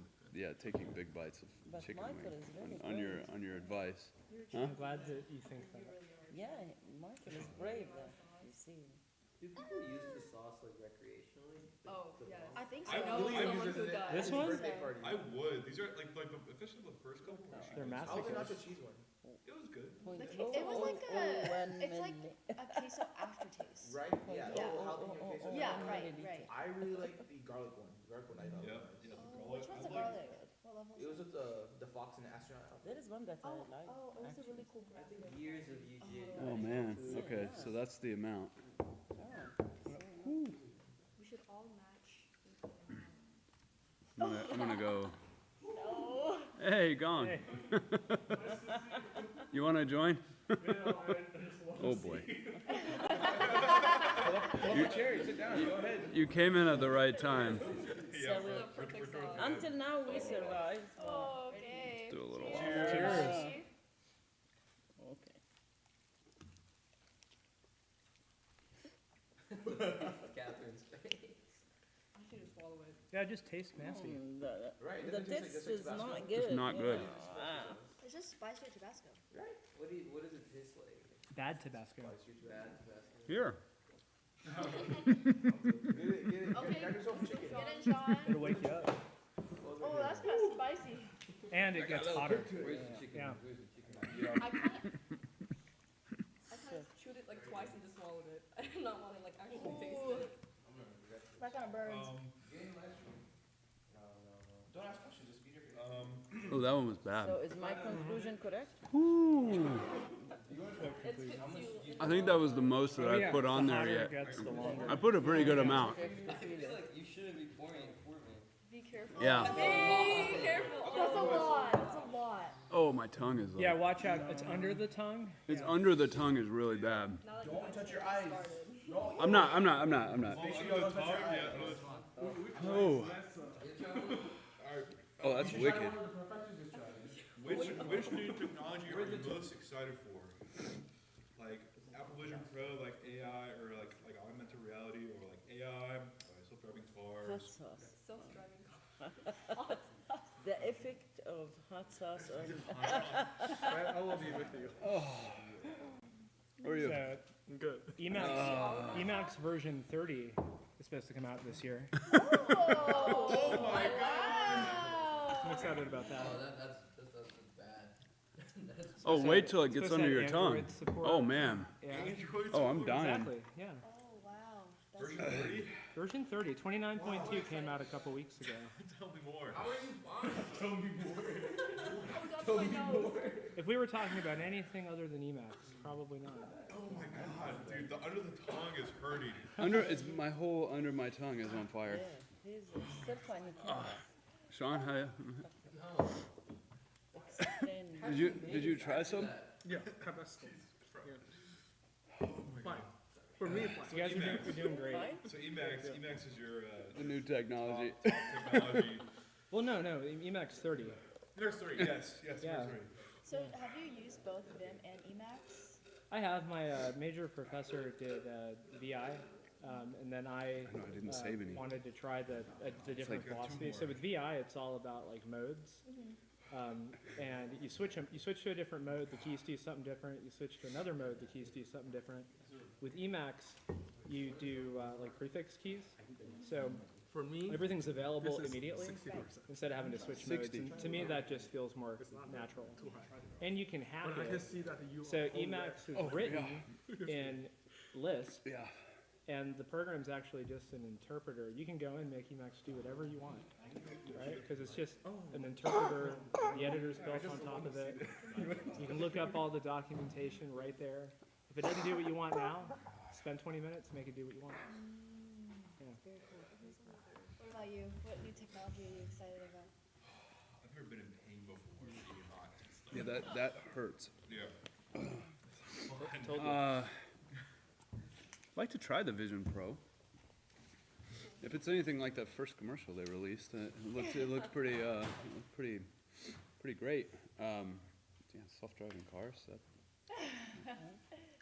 taking big bites of But chicken Michael wing is really on your, brave. on your advice. Huh? I'm glad that you think that. Yeah, Michael is brave, you see. do people use this sauce like recreationally? Oh, yes. I think I so. know believe someone uses who it does. This one? Birthday party. I would. These are like especially the first couple. were They're shooting. How was the nacho masochists. cheese one? It was good. Point Like, oh, it was oh, like oh, a- 1 it's like milli- a queso aftertaste. Right? Yeah. Yeah. Oh, jalapeno queso. Yeah, one right, milliliter. right. I really like the garlic one. The garlic one I thought Yeah, was nice. yeah. The Oh, garlic. which one's I the like- garlic? What level It is was it? with the fox and the astronaut outfit. There is one that I like. it was a actually. really cool I think graphic. years of UGA. Oh, man. Yeah. Okay, so that's the amount. Oh, so We should all match. I'm gonna go. No. Hey, gone. Hey. You wanna join? Oh, boy. Pull up a chair. You sit down. Go ahead. You came in at the right time. So we- The perfect sauce. until now we survived. Oh, okay. Do a little Cheers. Okay. Catherine's face. I should just swallow it. Yeah, it just tastes nasty. Right. The doesn't it taste taste is Tabasco? not good. It's not good. Ah. It's just spicy with Tabasco. Right. What does it taste like? Bad Tabasco. Bad Tabasco. Here. Get it. Okay. Grab yourself a chicken. Get in, Sean. It'll wake you up. Oh, that's kind of spicy. And it gets hotter. Where's the chicken? Yeah. Where's the chicken? I kind of chewed it like twice and just swallowed it. I did not want to like actually taste it. That kind of burns. Don't ask questions. Just be your Oh, that one was bad. So is my conclusion correct? It hits you. I think that was the most that Oh, I yeah, put on the there hotter yet. it gets, the longer. I put a pretty good amount. I feel like you shouldn't be pouring it for me. Be careful. Yeah. Be careful. That's a lot. That's a lot. Oh, my tongue is like. Yeah, watch out. It's under the tongue. It's under the tongue is really bad. Now that Don't touch your eyes. started. I'm not. Make sure you don't touch your eyes. Oh. Oh, that's wicked. Which new technology are you most excited for? Like Apple Vision Pro, like AI, or like augmented reality, or like AI, self-driving Hot cars? sauce. Self-driving car. The effect of hot sauce on. I will be with you. How are you? Good. Emacs version 30 is supposed to come out this year. Oh my god. I'm excited about that. That's bad. Oh, wait till it gets Supposed to under have your tongue. Android support. Oh, man. Yeah. Android Oh, I'm support? dying. Exactly. Yeah. Oh wow. That's Version 30? Version 30, 29.2 came out a couple weeks ago. Tell me more. How are you buying? Oh, we got my nose. If we were talking about anything other than Emacs, probably not. Oh my god, dude, the under the tongue is hurting. It's my whole under my tongue is on fire. Yeah, he's still finding Sean, hi. Explain. Did you try some? Yeah, Tabasco. Oh my god. For me, you guys are doing great. Fine? So Emacs is your The new technology. top technology. Well, no, Emacs 30. There's 3, yes, Yeah. there's 3. So have you used both Vim and Emacs? I have. My major professor did VI, and then I know, I didn't save any. wanted to try the different like, philosophies. two So more. with VI, it's all about like modes, and you switch them. You switch to a different mode, the keys do something different. You switch to another mode, the keys do something different. With Emacs, you do like prefix keys. So For me, everything's available this is immediately 60%. instead of having to switch modes. 60. And to me, that just feels more natural. Too high. And you can hack But I can it. see that you So hold Emacs is Oh, written in Lisp, Yeah. and the program's actually just an interpreter. You can go in, make Emacs do whatever you want, right? Because it's just an interpreter. The editor's built on top of it. You can look up all the documentation right there. If it doesn't do what you want now, spend 20 minutes, make it do what you want. Yeah. Very cool. What about you? What new technology are you excited about? I've never been in pain before being hot and stuff. Yeah, that hurts. Yeah. I'd like to try the Vision Pro. If it's anything like that first commercial they released, it looked pretty great. Yeah, self-driving cars.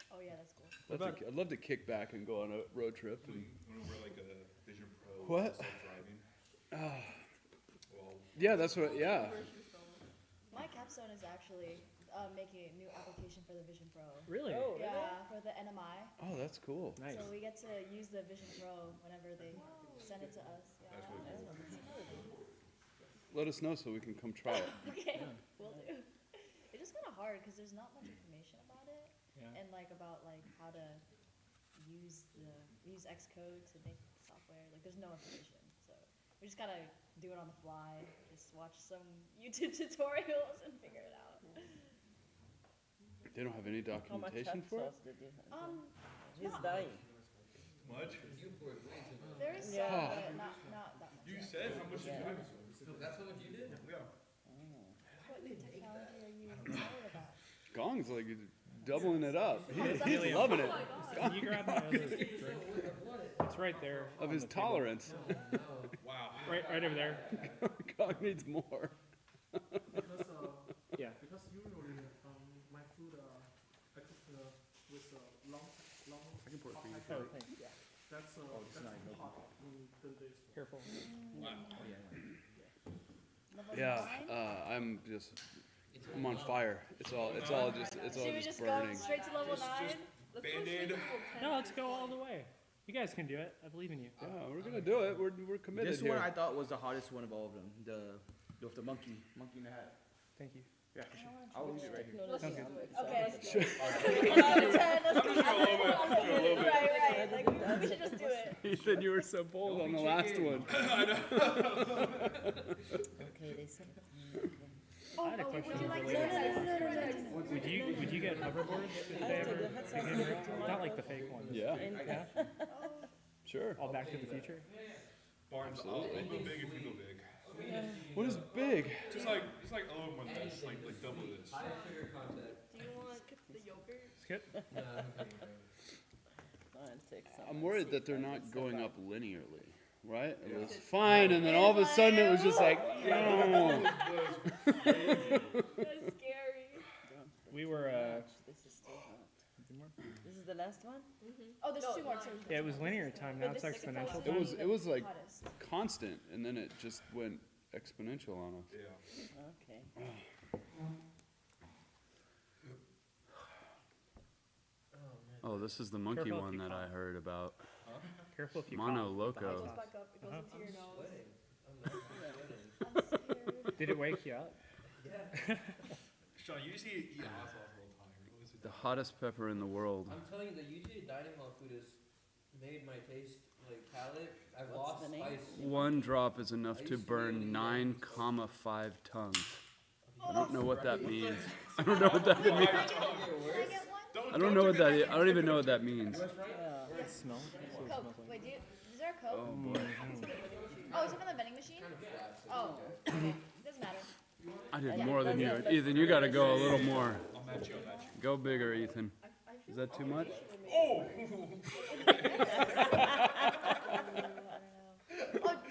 Oh yeah, that's cool. I'd love to kick back and go on a road trip. When we wear like a Vision Pro What? self-driving. Well, Yeah, that's what. Yeah. My capstone is actually making a new application for the Vision Pro. Really? Yeah, for the NMI. Oh, that's cool. Nice. So we get to use the Vision Pro whenever they send it to us. Yeah. that's really cool. Let us know so we can come try it. Okay, will do. It's just kind of hard because there's not much information about it, Yeah. and like about like how to use Xcode to make software. Like there's no information, so we just gotta do it on the fly. Just watch some YouTube tutorials and figure it out. They don't have any How much documentation hot for it. sauce did you have? He's He's dying. Much? There is some, Yeah. but not that much. You yet. said how much Yeah. you do? That's how much you did? Yeah. What new technology are you excited about? Gong's like doubling it up. He's Helium. loving it. Can you grab my other drink? It's right there. Of on his the table. tolerance. Wow. Right over there. Gong needs more. Yeah. Because usually my food I cook with long I can pour it for you. Oh, thanks. Yeah. that's hot than this. Careful. Level Yeah, 9? I'm on fire. It's all Should we just just burning. go straight to level 9? Let's go straight Band-Aid. to level 10. No, let's go all the way. You guys can do it. I believe in you. Yeah, we're gonna do it. We're committed This here. one I thought was the hottest one of all of them. With the monkey in the hat. Thank you. Yeah, for sure. I'll leave it right here. Let's Sounds just good. do it. Okay. 1 out of 10. Let's go. Right. Like, we should just do it. Ethan, you were so bold on the last one. Okay, they said. I had a question Would you like to related. no. Would you get hoverboards if they ever became real? Not like the fake ones. Yeah, Yeah? sure. All Back to the Future? Barnes, I'll go big if you go big. What is big? Just like a little more than this, like double this. Do you want the yogurt? Skip? I'll take some. I'm worried that they're not going up linearly, right? It was fine, and then all of a sudden it was just like, no. That's scary. We were, This is still hot. This is the last one? Oh, there's No, 2 more nine. too. yeah, it was linear time. Now Wait, it's this second exponential one? time. It was like Hottest. constant, and then it just went exponential on us. Yeah. Okay. Oh, this is the monkey Careful if one you that I cough. heard about. Careful if you Mono cough. Loco. It goes back up. It goes into your nose. I'm scared. Did it wake you up? Sean, you usually eat hot sauce all the time. What is it? The hottest pepper in the world. I'm telling you, the UGA dining hall food has made my taste like palate. I've What's lost the name? spice. One drop is enough to burn 9,5 tons. I don't know what that means. I don't know what that means. Can I get one? I don't know what that is. I don't even know what that means. Smell? That's what it Coke. smells like. Wait, is there a Coke? Oh boy. Oh, is it from the vending machine? Oh, okay. Doesn't matter. I did more than you. Ethan, you gotta go a little more. I'll match you. Go bigger, Ethan. Is that too much? Oh, did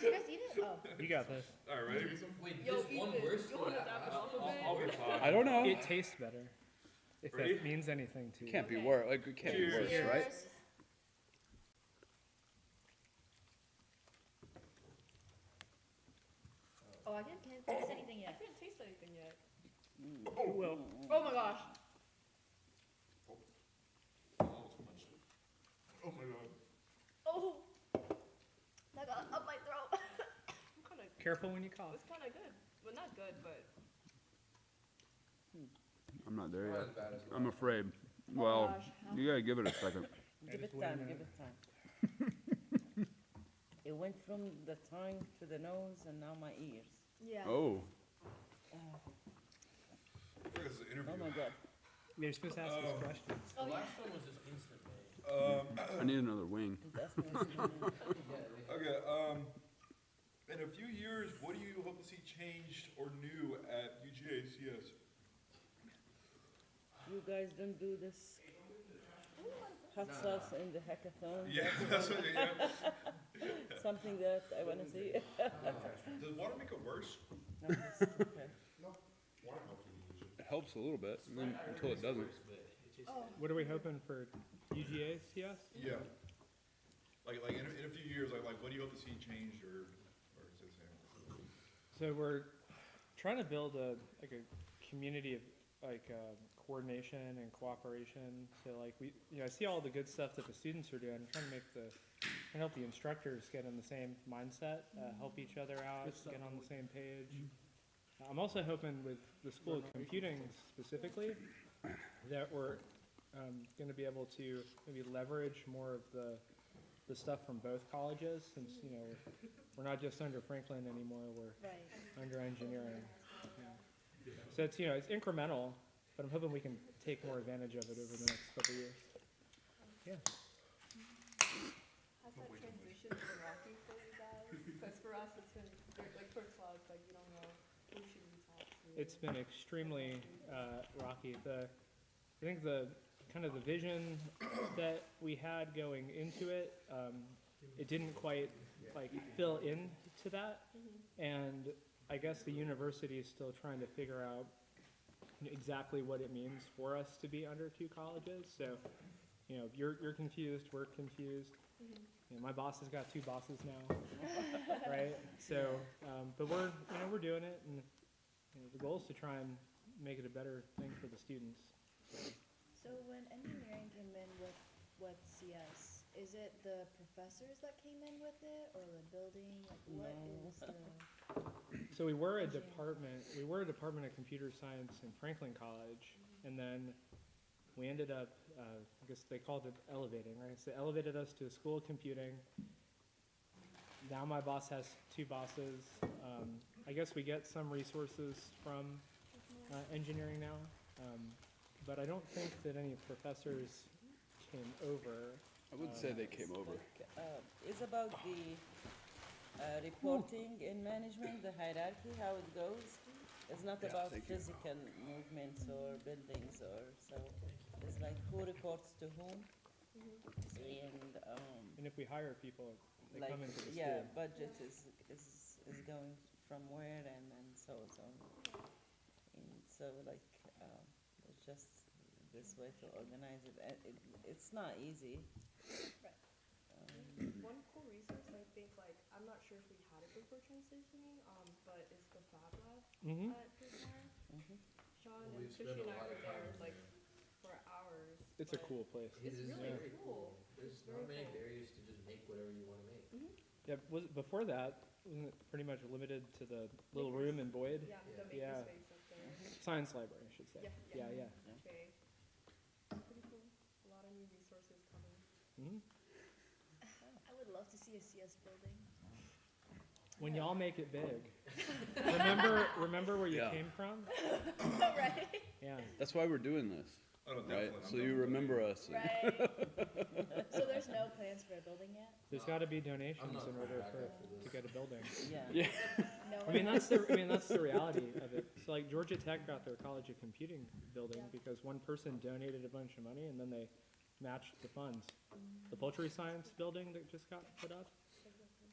you guys eat it? Oh. You got this. All right, ready? Wait, Yo, this eat one this. worse You want to dab it off a bit? I'll be fine. I don't know. It tastes better. If Ready? that means anything to you. Can't be worse. Like it can't be worse, Cheers. right? Oh, I can't taste anything I yet. can't taste anything yet. Well, Oh my gosh. Oh my god. Oh. That got up my throat. I'm kind of. careful when you cough. It's kind of good. Well, not good, but. I'm not there Not yet. as bad as I'm afraid. Well, gosh. you gotta give it a second. Yeah. I Give it just winged time, it. give it time. It went from the tongue to the nose and now my ears. Yeah. Oh, This is an Oh my God. You're supposed to ask us questions. The Oh, yeah. last one was just instant made. I need another wing. That's my opinion. Yeah, Okay, in a few years, what do you hope to see changed or new at UGACS? You guys don't do this hot sauce in the hackathon? Yeah, that's what, yeah. Something that I wanna see. Does water make it worse? No, it's okay. It helps a little bit, and then until it doesn't. Oh, What are we hoping for UGA CS? Yeah. Like in a few years, like what do you hope to see changed or is it the same? So we're trying to build a community of coordination and cooperation. So I see all the good stuff that the students are doing. I'm trying to help the instructors get in the same mindset, help each other out, get on the same page. I'm also hoping with the School of Computing specifically that we're going to be able to maybe leverage more of the stuff from both colleges, since we're not just under Franklin anymore, we're right. under engineering. Yeah. So it's incremental, but I'm hoping we can take more advantage of it over the next couple of years. Yeah. Has that transition been rocky for you guys? Because for us, it's been like first law, it's like you don't know who should we talk to. It's been extremely rocky. I think the vision that we had going into it, it didn't quite fill into that, and I guess the university is still trying to figure out exactly what it means for us to be under two colleges. So, you're confused, we're confused. My boss has got two bosses now, right? So, but we're doing it, and the goal is to try and make it a better thing for the students. So when engineering came in with CS, is it the professors that came in with it, or the building? Like, what No. is the? So we were a department of computer science in Franklin College, and then we ended up, I guess they called it elevating, right? So they elevated us to a School of Computing. Now my boss has two bosses. I guess we get some resources from engineering now, but I don't think that any professors came over. I would say they came over. It's about the reporting in management, the hierarchy, how it goes. It's not Yeah, about thank you. physical movements or buildings so. It's like who reports to whom. And if we hire people, they Like, come into the yeah, school. budget is going from where and so on. And so it's just this way to organize it. It's not easy. One cool resource I think, I'm not sure if we had it before transitioning, but it's the Fab Lab Mm-hmm. at Prismar. Mhm. Sean Well, and we've spent Christy a and I lot were of time there there. for hours. It's a but cool place. It It's is really very cool. cool. There's It's not very many cool. barriers to just make whatever you want to make. Yeah, before that, wasn't it pretty much limited to the little room in Boyd? Yeah, the Yeah. makerspace up there. Science library, I should say. Yeah, Yeah. Okay. Pretty cool. A lot of new resources coming. Mhm. I would love to see a CS building. When y'all make it big. Remember where you Yeah. came from? Right. Yeah. That's why we're doing this, Oh, no, right? definitely. So you remember us. Right. So there's no plans for a building yet? There's got to be donations not in order for to get a building. Yeah. No. I mean that's the reality of it. So Georgia Tech got their College of Computing building Yeah. because one person donated a bunch of money and then they matched the funds. The poultry science building that just got put up,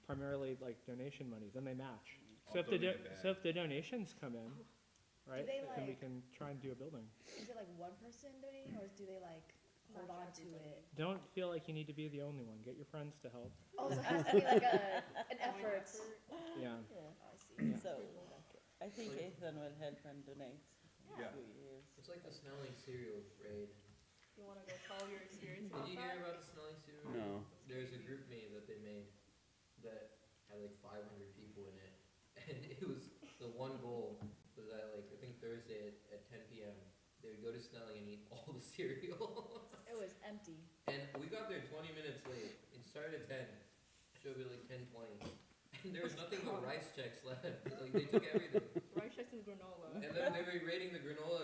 primarily donation money. Then they match. So I'll donate a bag. if the donations come in, right, they, then we like- can try and do a building. Is it one person donating, or do they hold on to it? Don't feel like you need to be the only one. Get your friends to help. Oh, so it has to be an effort. Yeah. Oh, I see. So I think Ethan will help and donate Yeah. a few years. It's like the Snelling cereal raid. You want to go tell your experience Did about you that? hear about the Snelling cereal? No. There's a group me that they made that had 500 people in it, and it was the one goal was that I think Thursday at 10 p.m. they would go to Snelling and eat all the cereal. It was empty. And we got there 20 minutes late. It started at 10. Showed me like 10:20. And there was nothing but rice checks left. Like they took everything. Rice checks and granola. And then they were rating the granola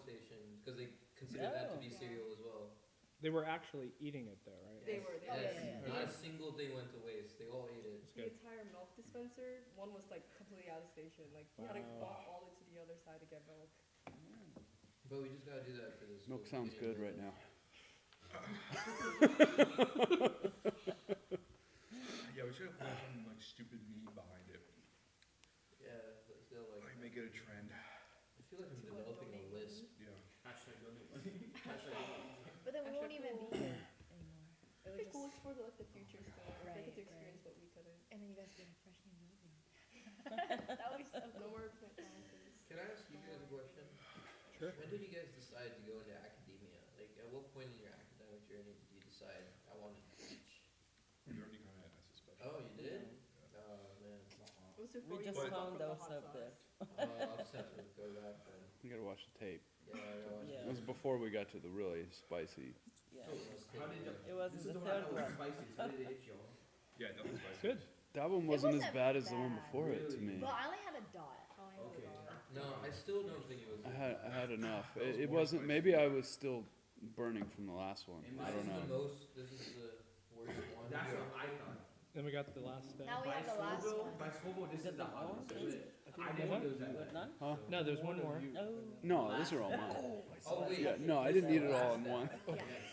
station because they consider that to Oh. be Yeah. cereal as well. They were actually eating it though, right? They were. Oh, Yes. yeah. Not a single thing went to waste. They all ate it. It's The good. entire milk dispenser, one was like completely out of station. Like you had to Wow. walk all the way to the other side to get milk. But we just gotta do that for this. Milk sounds good right now. Yeah, we should have put some like stupid meme behind it. Yeah, but still like. Like make it a trend. I feel like I'm Do you wanna developing a donate list. Yeah. Hashtag donate money. Hashtag donate money. But then we Hashtag won't even cool. be here anymore. It It'd would be cool just, for the, like the future still. Like, Right, they get to right. experience what we couldn't. and then you guys get a fresh new building. That would be so No cool. more plant sciences. Can I ask you guys a question? Sure. When did you guys decide to go into academia? Like, at what point in your academic journey did you decide I wanted to teach? We already kind of, I suspect. Oh, you did? Oh man. It was before We you just woke up found from the hot ourselves there. sauce. I'll just have to go back then. You gotta watch the tape. Yeah, I know. Yeah. It was before we got to the really spicy. Yeah. How did you? It was This the is the one I third know was one. spicy. So how did it hit y'all? Yeah, definitely spicy. Good. That one wasn't as wasn't bad as the one bad. before it to me. Well, I only had a dot. Oh, I know Okay. that. No, I still don't think it was. I had enough. That was It more wasn't. spicy. Maybe I was still burning from the last one. And I This don't is the know. most. This is the worst one. That's what I thought. Then we got the last step. Now we have the last one. By Scoville, this is the hottest. I I didn't know it was that Good, bad. none? Huh? No, there's one more. No. No, these are all mine. Oh wait. Yeah, no, I didn't eat it all in one.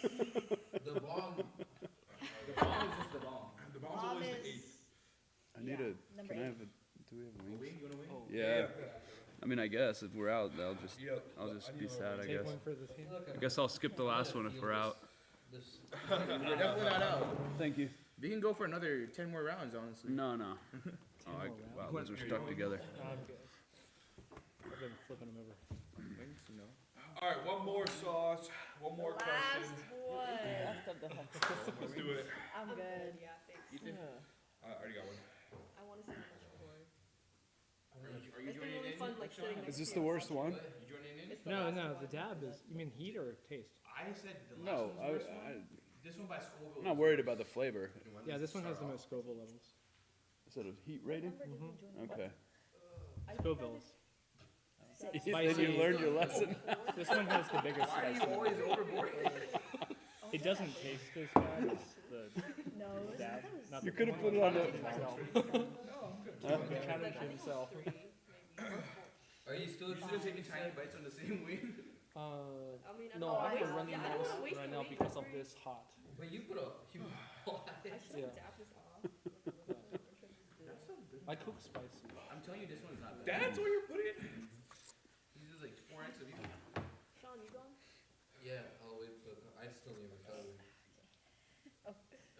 The bomb. The bomb is just the bomb. The bomb's Mom always the is. eighth. I need Yeah, a. number Can I 8. have a? Do we have A wings? wing? You wanna wing? Yeah. I mean, I guess if we're out, I'll just. Yeah. I'll just be sad. I Take guess. one for the team. I guess I'll skip the last one if we're out. This. We're definitely not out. Thank you. We can go for another 10 more rounds, honestly. No, no. Oh, more wow, rounds. those are stuck together. I'm good. I've been flipping them over. Wings, you know. All right, one more sauce, one more Last question. one. After the hot. Let's do it. I'm good. Yeah, thanks. Yeah. I already got one. I want to see how much more. Are you It's been joining really in? fun, like sitting next Is this to the you. worst one? You joining in? It's the No, last no, one. the dab is. You mean heat or taste? I said the last No, one's the worst one. This one by Scoville. I'm not worried about the flavor. Yeah, this one has the most Scoville levels. Is it a heat rating? What number did we join? Okay. I think that Scoville's. is- Then you learned your lesson. This one has the biggest Why are you spice. always overboard? It doesn't taste as bad as the No, dab. that was. Not You the could have one put it on the. He challenged I think it was himself. 3, maybe. Are you still? You should have taken tiny bites on the same wing. I mean, I No, don't wanna I'm waste- running yeah, I don't low wanna waste right the now week because of for- this hot. But you put a huge. I should Yeah. have dabbed this off. I cook spicy. I'm telling you, this one's not bad. That's what you're putting? This is like 4x of you. Sean, you gone? Yeah, I'll wait for. I still need to recover.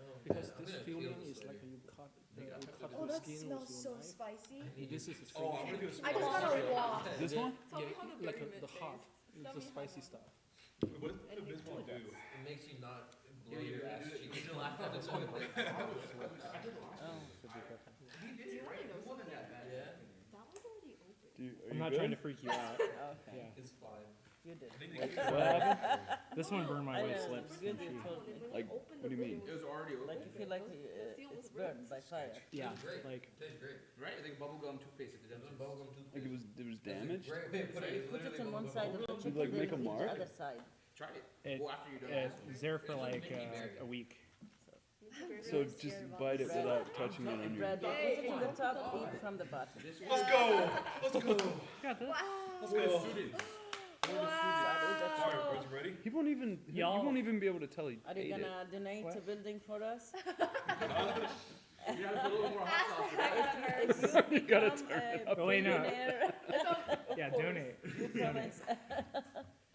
Oh, Because man, I'm this gonna feel feeling this is like later. you cut, Yeah. you cut Oh, the that skin smells with so your knife. spicy. This is the Oh, I'm gonna do a I just spicy. got a walk. This one? Tell me Yeah, how the like berry mint the hot. tastes. It's Tell the me how spicy that- stuff. What does the Bismol do? It makes you not blow Yeah, your yeah, ass do it. cheeks. You laugh at That's the what one. it is. Oh, should be perfect. He did Do you it wanna right. know It wasn't that bad. Yeah. That one's already open. Do you, are I'm you not good? trying to freak you out. Okay. Yeah. It's fine. You did. I think they keep What happened? This one burned my I white know, lips. it's good and you cheese. told me. Like, what do you mean? It was already open. Like you feel like seal it's was ripped. burned by fire. Yeah, great. like Tastes great. Right? Like bubblegum toothpaste at the It's a dentist. bubblegum toothpaste. Like it was damaged? Great. Wait, So you put it on one side of the You'd, chicken, like, make a then mark? the other side. Try it. it, Well, after you're done. it's there for like Mickey Berry. a week. So just bite it without touching it on your. Bread, put it on the top, eat from the bottom. This one. Let's go! Let's go! Got this. Let's go. Students. Alright, boys, ready? He won't even. You Y'all- won't even be able to tell he Are you ate it. gonna donate What? a building for us? You gotta put a little more hot sauce in it. You gotta Become turn a Oh, wait, no. billionaire. Yeah, donate. You promise.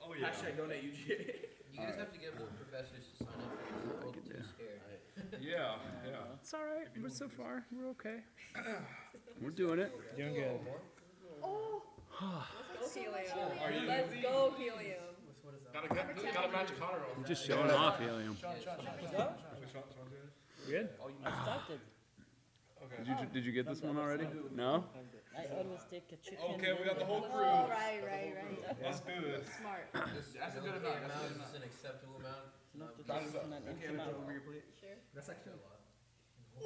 Oh, yeah. Hashtag donate UGA. You guys have to get more professors to sign up for this. They're all too scared. Yeah, yeah. It's all right. But so far, we're okay. We're doing it. Doing good. Oh! Let's go helium. Are you- Let's go helium. Got a magic hotter on. We're just showing off helium. Good? I started. Did you get this one already? No. I always take a chicken. Okay, we got the whole Oh, crew. right. Let's do this. Smart. This That's a is good okay amount, that's a amount, good is this an acceptable amount to No. not to Round us take up. on an You empty can't mouth. over your plate. Sure. That's actually a lot.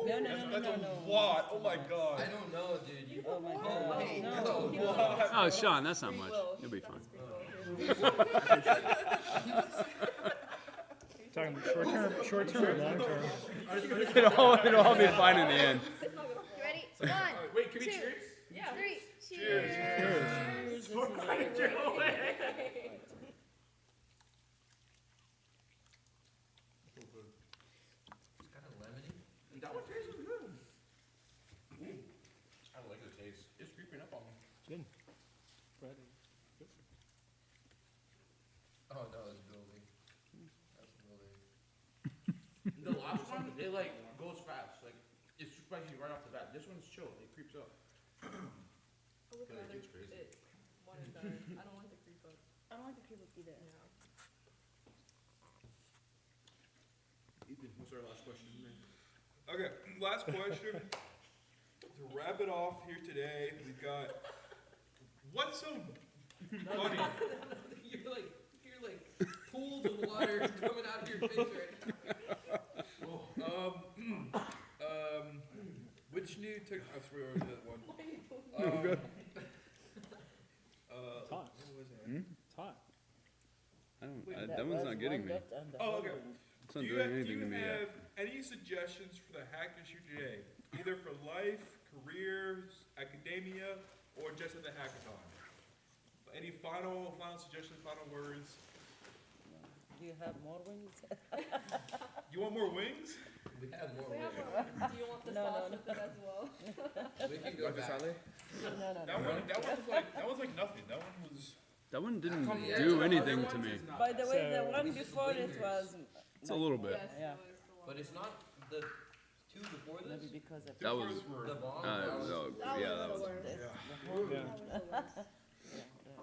No, no, no, That's no, a no. lot. Oh my god. I don't know, dude. You Oh my Oh, god, wait, no, that's a no. lot. Oh, Sean, that's not Free much. will. You'll be That's fine. free will. Talking short term or long term? It'll all be fine in the end. It's not gonna You ready? All 1, right, wait, can we 2, cheers? Yeah. 3. Cheers. Cheers. This is a- It's kind of lemony. That one tastes good. I like the taste. It's creeping up on me. Gin. Bread. Oh no, it's building. That's building. The last one, it like goes fast. Like it's spicy right off the bat. This one's chill. It creeps up. I would But it rather gets crazy. it one and done. I don't like the creep up. I don't like the cream either. Yeah. Ethan, what's our last question, man? Okay, last question. To wrap it off here today, we've got what's so funny? You're like pools of water coming out of your face right now. Which new tech? I swear over that one. It's hot. What was that? It's hot. I don't. Wait, That one's was not getting one me. left on the Oh, whole okay. one. It's not doing anything to me Do you yet. have any suggestions for the hack issue today, either for life, careers, academia, or just at the hackathon? Any final suggestions, final words? Do you have more wings? You want more wings? We have more We have ways. more. Do you want the No, sauce no, with it as well? We can go back. No, no, That no. one was like nothing. That one was. That one didn't Yeah, do it's anything Other to ones me. is not By the bad. way, the So- one This is before it wingers. was It's a little bit. Yes, Yeah. it was a lot. But it's not the two before maybe this. because of That was. Were, The bomb. No, yeah, that was. this. Yeah. The whole Yeah. yeah,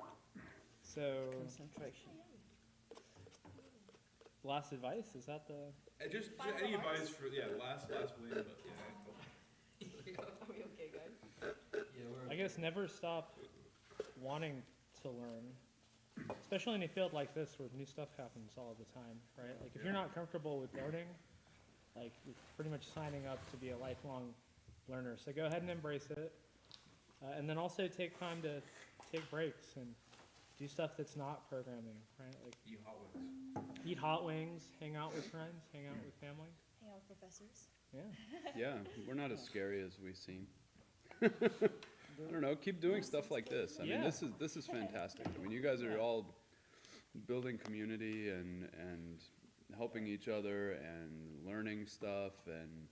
So, the concentration. last advice, is that the, Just any advice for last win, but yeah. Are we okay, guys? Yeah, I guess never stop wanting to learn, especially in a field like this where new stuff happens all the time, right? Like if you're not comfortable with learning, like you're pretty much signing up to be a lifelong learner. So go ahead and embrace it. And then also take time to take breaks and do stuff that's not programming, right? Like Eat hot wings. eat hot wings, hang out with friends, hang out with family. Hang out with professors. Yeah. Yeah, we're not as scary as we seem. I don't know. Keep doing stuff like this. I mean, Yeah. this is fantastic. I mean, you guys are all building community and helping each other and learning stuff and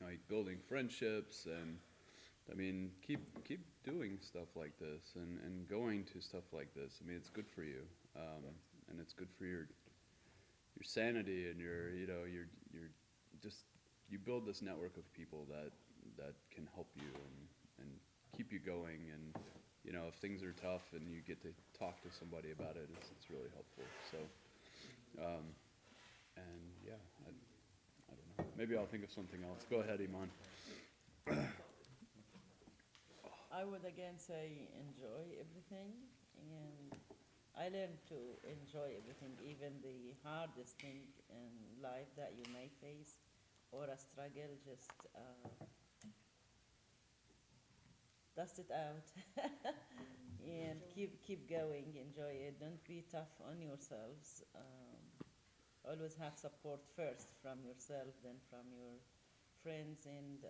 like building friendships and I mean, keep doing stuff like this and going to stuff like this. I mean, it's good for you, and it's good for your sanity and your just you build this network of people that can help you and keep you going and if things are tough and you get to talk to somebody about it, it's really helpful. So, and yeah, I don't know. Maybe I'll think of something else. Go ahead, Iman. I would again say enjoy everything, and I learned to enjoy everything, even the hardest thing in life that you may face or a struggle. Just dust it out and keep going. Enjoy it. Don't be tough on yourselves. Always have support first from yourself, then from your friends and.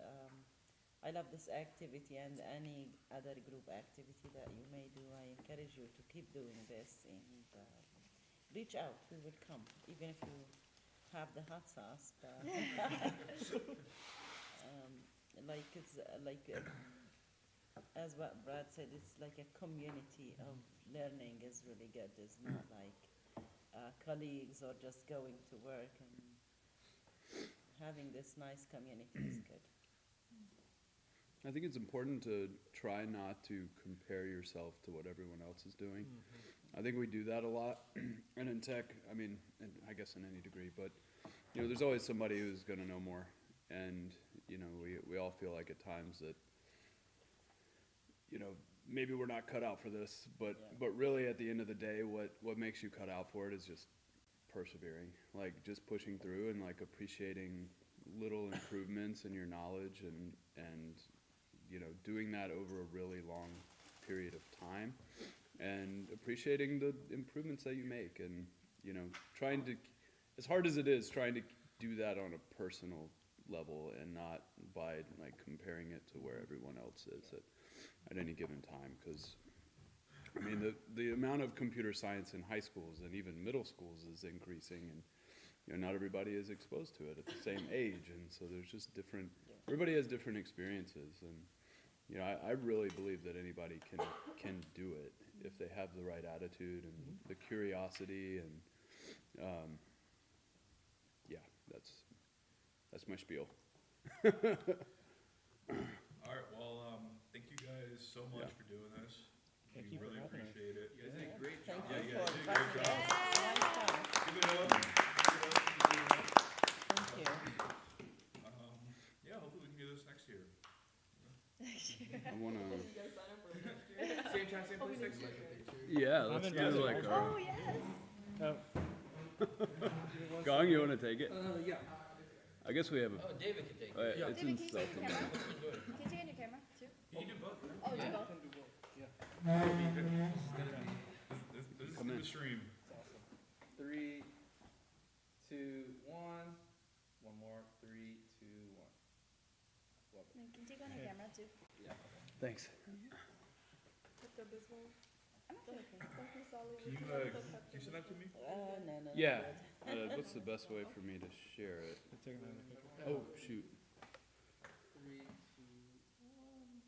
I love this activity and any other group activity that you may do. I encourage you to keep doing this and reach out. We will come, even if you have the hot sauce. But like it's as what Brad said, it's like a community of learning is really good. It's not like colleagues or just going to work, and having this nice community is good. I think it's important to try not to compare yourself to what everyone else is doing. I think we do that a lot, and in tech, I mean, and I guess in any degree, but there's always somebody who's going to know more, and we all feel like at times that maybe we're not cut out for this, but really at the end of the day, what makes you cut out for it is just persevering, like just pushing through and like appreciating little improvements in your knowledge and you know, doing that over a really long period of time and appreciating the improvements that you make and, you know, trying to, as hard as it is, trying to do that on a personal level and not by like comparing it to where everyone else is at any given time. Because I mean, the amount of computer science in high schools and even middle schools is increasing, and you know, not everybody is exposed to it at the same age, and so there's just different. Everybody has different experiences, and you know, I really believe that anybody can do it if they have the right attitude and the curiosity, and yeah, that's my spiel. All right, well, thank you guys so much for doing this. Thank We you for really having us. appreciate it. You guys did a great job. Thank you Yeah, for you did a great inviting job. us. Give it up. Thank you. Yeah, hopefully we can do this next year. I wanna. You guys sign up for next year. Same time, same place Hopefully next next year. year. Yeah, I'm let's do invited like also. Oh, yes. Oh, Gong, you want to take it? Yeah. I guess we have a. Oh, David can take it. It's David, in can you stealth. take your camera? Can you take on your camera, too? You can do both, right? Oh, do both? Can do both. Yeah. This is Come in. the stream. Awesome. 3, 2, 1. One more. 3, 2, 1. Love it. Can you take on your camera, too? Thanks. Pepto-Bismol. I'm actually okay. Dr. Solly Can you, recommends can you send that to me? No. Yeah. What's the best way for me to share it? they're taking another picture. Oh shoot. 3, 2, 1.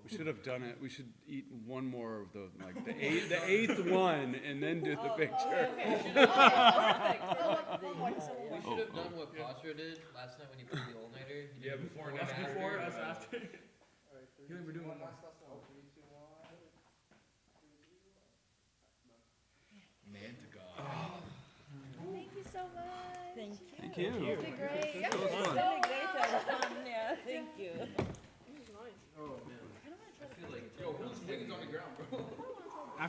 We should have done it. We should eat one more of the like the eighth one and then do the picture. Perfect. One more, so We one. should have done what Pastor did last night when he played the all-nighter. He Yeah, did before and before after. Before, us after. Alright, 3, You ain't been doing one one. last one. 3, 2, 1. Man to God. Thank you so much. Thank you. Thank you. It's been great.